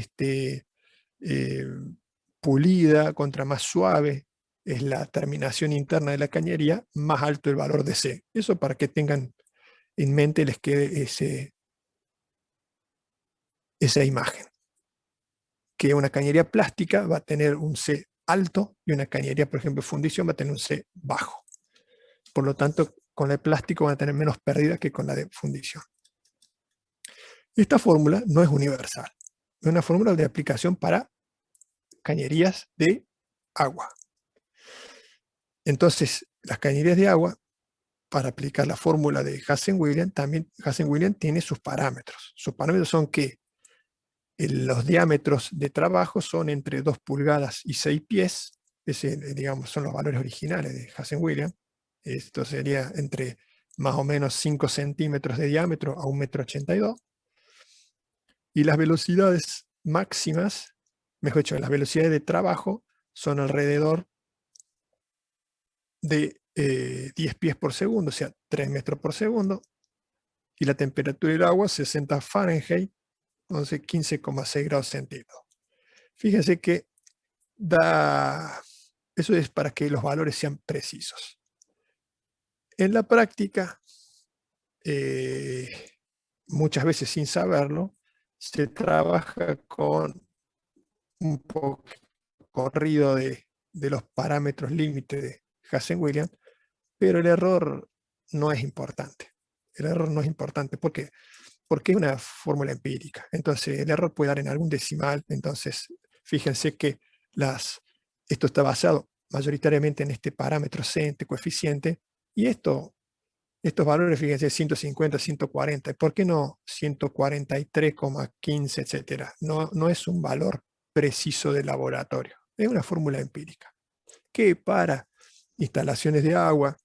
pulida, contra más suave es la terminación interna de la cañería, más alto el valor de C. Eso para que tengan en mente, les quede esa imagen. Que una cañería plástica va a tener un C alto y una cañería, por ejemplo, de fundición va a tener un C bajo. Por lo tanto, con el plástico van a tener menos pérdida que con la de fundición. Esta fórmula no es universal. Es una fórmula de aplicación para cañerías de agua. Entonces, las cañerías de agua, para aplicar la fórmula de Hazen-Williams, también Hazen-Williams tiene sus parámetros. Sus parámetros son que los diámetros de trabajo son entre 2 pulgadas y 6 pies. Ese, digamos, son los valores originales de Hazen-Williams. Esto sería entre más o menos 5 centímetros de diámetro a 1,82 m. Y las velocidades máximas, mejor dicho, las velocidades de trabajo son alrededor de 10 pies por segundo, o sea, 3 metros por segundo. Y la temperatura del agua, 60 Fahrenheit, entonces 15,6 grados centígrados. Fíjense que eso es para que los valores sean precisos. En la práctica, muchas veces sin saberlo, se trabaja con un poco corrido de los parámetros límite de Hazen-Williams, pero el error no es importante. El error no es importante. ¿Por qué? Porque es una fórmula empírica. Entonces, el error puede dar en algún decimal. Entonces, fíjense que esto está basado mayoritariamente en este parámetro C, este coeficiente, y estos valores, fíjense, 150, 140. ¿Por qué no 143,15, etcétera? No es un valor preciso de laboratorio. Es una fórmula empírica que para instalaciones de agua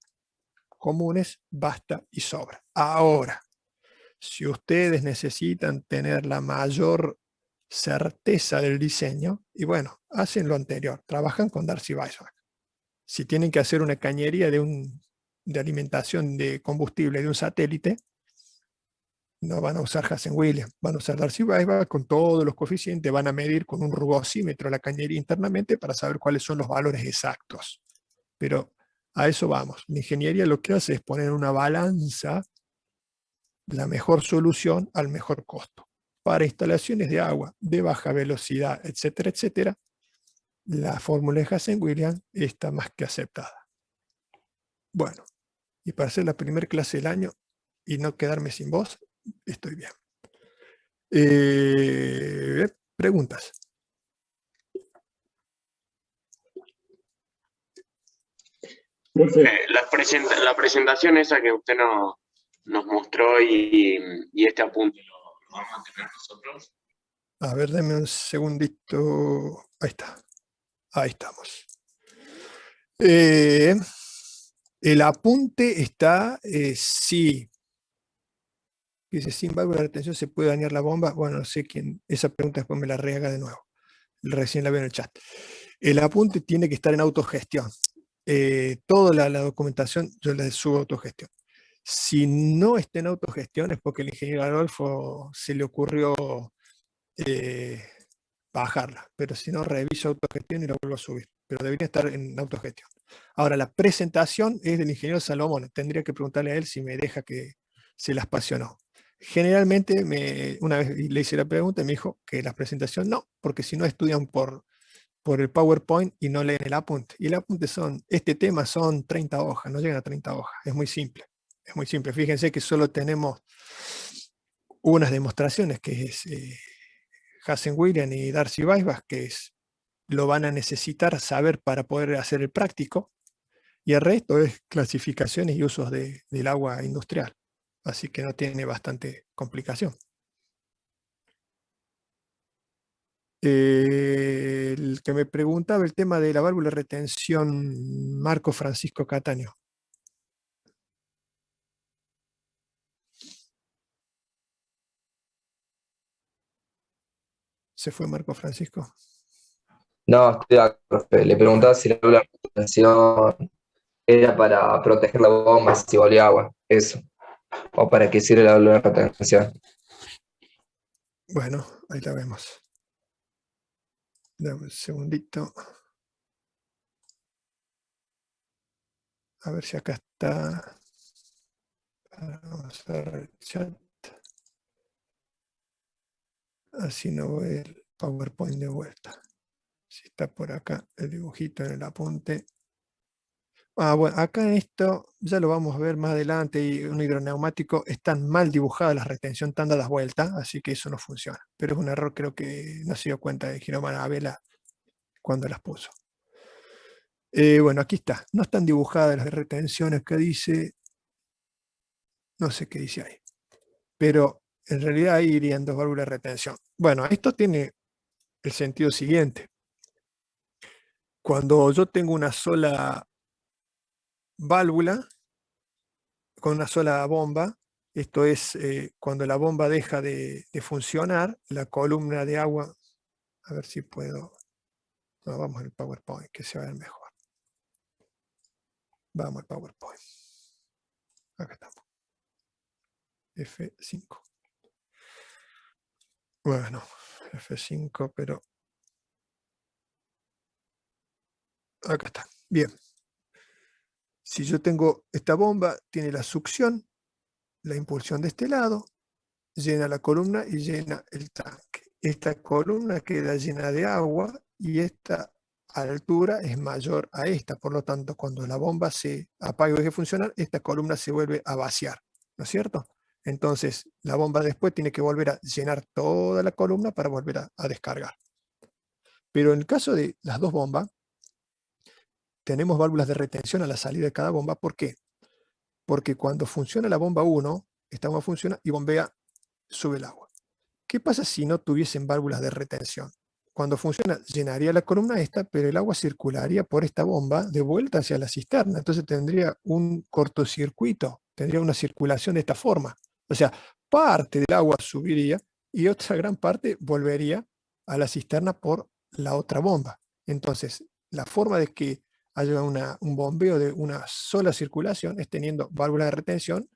comunes basta y sobra. Ahora, Si ustedes necesitan tener la mayor certeza del diseño, y bueno, hacen lo anterior, trabajan con Darcy Weisbach. Si tienen que hacer una cañería de alimentación de combustible de un satélite, no van a usar Hazen-Williams, van a usar Darcy Weisbach con todos los coeficientes, van a medir con un rugosímetro la cañería internamente para saber cuáles son los valores exactos. Pero a eso vamos. La ingeniería lo que hace es poner en una balanza la mejor solución al mejor costo. Para instalaciones de agua de baja velocidad, etcétera, etcétera, la fórmula de Hazen-Williams está más que aceptada. Bueno, y para hacer la primera clase del año y no quedarme sin voz, estoy bien. Preguntas. La presentación esa que usted nos mostró y este apunte, ¿lo vamos a tener nosotros? A ver, denme un segundito. Ahí está. Ahí estamos. El apunte está, sí. Dice, sin válvula de retención se puede dañar la bomba. Bueno, no sé quién. Esa pregunta después me la riega de nuevo. Recién la veo en el chat. El apunte tiene que estar en autogestión. Toda la documentación yo la subo a autogestión. Si no está en autogestión es porque el ingeniero Adolfo se le ocurrió bajarla, pero si no, reviso autogestión y la vuelvo a subir, pero debería estar en autogestión. Ahora, la presentación es del ingeniero Salomón, tendría que preguntarle a él si me deja que se las apasionó. Generalmente, una vez le hice la pregunta y me dijo que la presentación no, porque si no estudian por el PowerPoint y no leen el apunte. Y el apunte este tema son 30 hojas, no llegan a 30 hojas, es muy simple. Es muy simple, fíjense que solo tenemos unas demostraciones, que es Hazen-Williams y Darcy Weisbach, que lo van a necesitar saber para poder hacer el práctico, y el resto es clasificaciones y usos del agua industrial. Así que no tiene bastante complicación. El que me preguntaba el tema de la válvula de retención, Marco Francisco Cataño. ¿Se fue Marco Francisco? No, estoy acá, profe. Le preguntaba si la válvula de retención era para proteger la bomba si volvía agua, eso. O para qué sirve la válvula de retención. Bueno, ahí la vemos. Dame un segundito. A ver si acá está. Vamos a ver el chat. Así no voy el PowerPoint de vuelta. Si está por acá el dibujito en el apunte. Bueno, acá en esto ya lo vamos a ver más adelante, y un hidroneumático están mal dibujadas, las retención están dadas vueltas, así que eso no funciona. Pero es un error, creo que no se dio cuenta de Giromar Abela cuando las puso. Bueno, aquí está. No están dibujadas las retenciones que dice. No sé qué dice ahí. Pero en realidad ahí irían dos válvulas de retención. Bueno, esto tiene el sentido siguiente. Cuando yo tengo una sola válvula con una sola bomba, esto es cuando la bomba deja de funcionar, la columna de agua, a ver si puedo, no, vamos al PowerPoint, que se va a ver mejor. Vamos al PowerPoint. Acá estamos. F5. Bueno, F5, pero acá está. Bien. Si yo tengo esta bomba, tiene la succión, la impulsión de este lado, llena la columna y llena el tanque. Esta columna queda llena de agua y esta altura es mayor a esta. Por lo tanto, cuando la bomba se apaga y deje de funcionar, esta columna se vuelve a vaciar, ¿no es cierto? Entonces, la bomba después tiene que volver a llenar toda la columna para volver a descargar. Pero en el caso de las dos bombas, tenemos válvulas de retención a la salida de cada bomba. ¿Por qué? Porque cuando funciona la bomba 1, esta bomba funciona y bombea, sube el agua. ¿Qué pasa si no tuviesen válvulas de retención? Cuando funciona, llenaría la columna esta, pero el agua circularía por esta bomba de vuelta hacia la cisterna. Entonces tendría un cortocircuito, tendría una circulación de esta forma. O sea, parte del agua subiría y otra gran parte volvería a la cisterna por la otra bomba. Entonces, la forma de que haya un bombeo de una sola circulación es teniendo válvulas de retención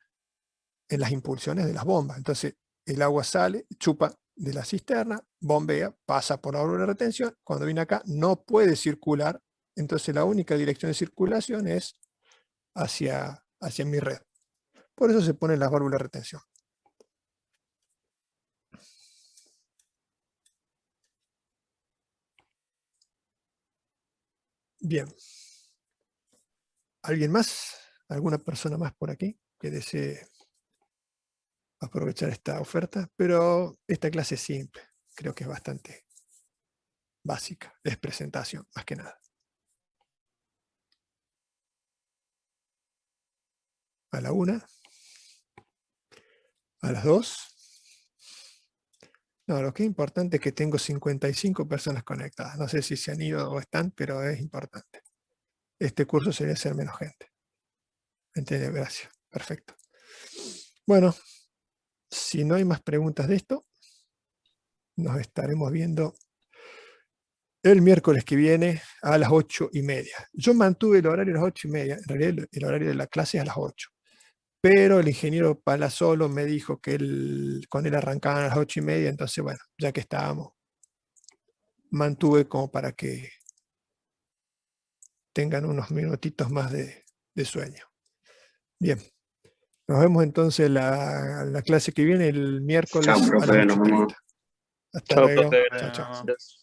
en las impulsiones de las bombas. Entonces, el agua sale, chupa de la cisterna, bombea, pasa por la válvula de retención. Cuando viene acá, no puede circular. Entonces, la única dirección de circulación es hacia mi red. Por eso se ponen las válvulas de retención. Bien. ¿Alguien más? ¿Alguna persona más por aquí que desee aprovechar esta oferta? Pero esta clase es simple. Creo que es bastante básica. Es presentación, más que nada. A la 1. A las 2. No, lo que es importante es que tengo 55 personas conectadas. No sé si se han ido o están, pero es importante. Este curso sería ser menos gente. ¿Entiendes? Gracias. Perfecto. Bueno, si no hay más preguntas de esto, nos estaremos viendo el miércoles que viene a las 8:30. Yo mantuve el horario a las 8:30. En realidad el horario de la clase es a las 8. Pero el ingeniero Palazzolo me dijo que con él arrancaban a las 8:30, entonces bueno, ya que estábamos, mantuve como para que tengan unos minutitos más de sueño. Bien, nos vemos entonces la clase que viene el miércoles Chao, a las profe, nos 8:30. vemos. Hasta Chao, luego. profe. Chao, chao. Gracias.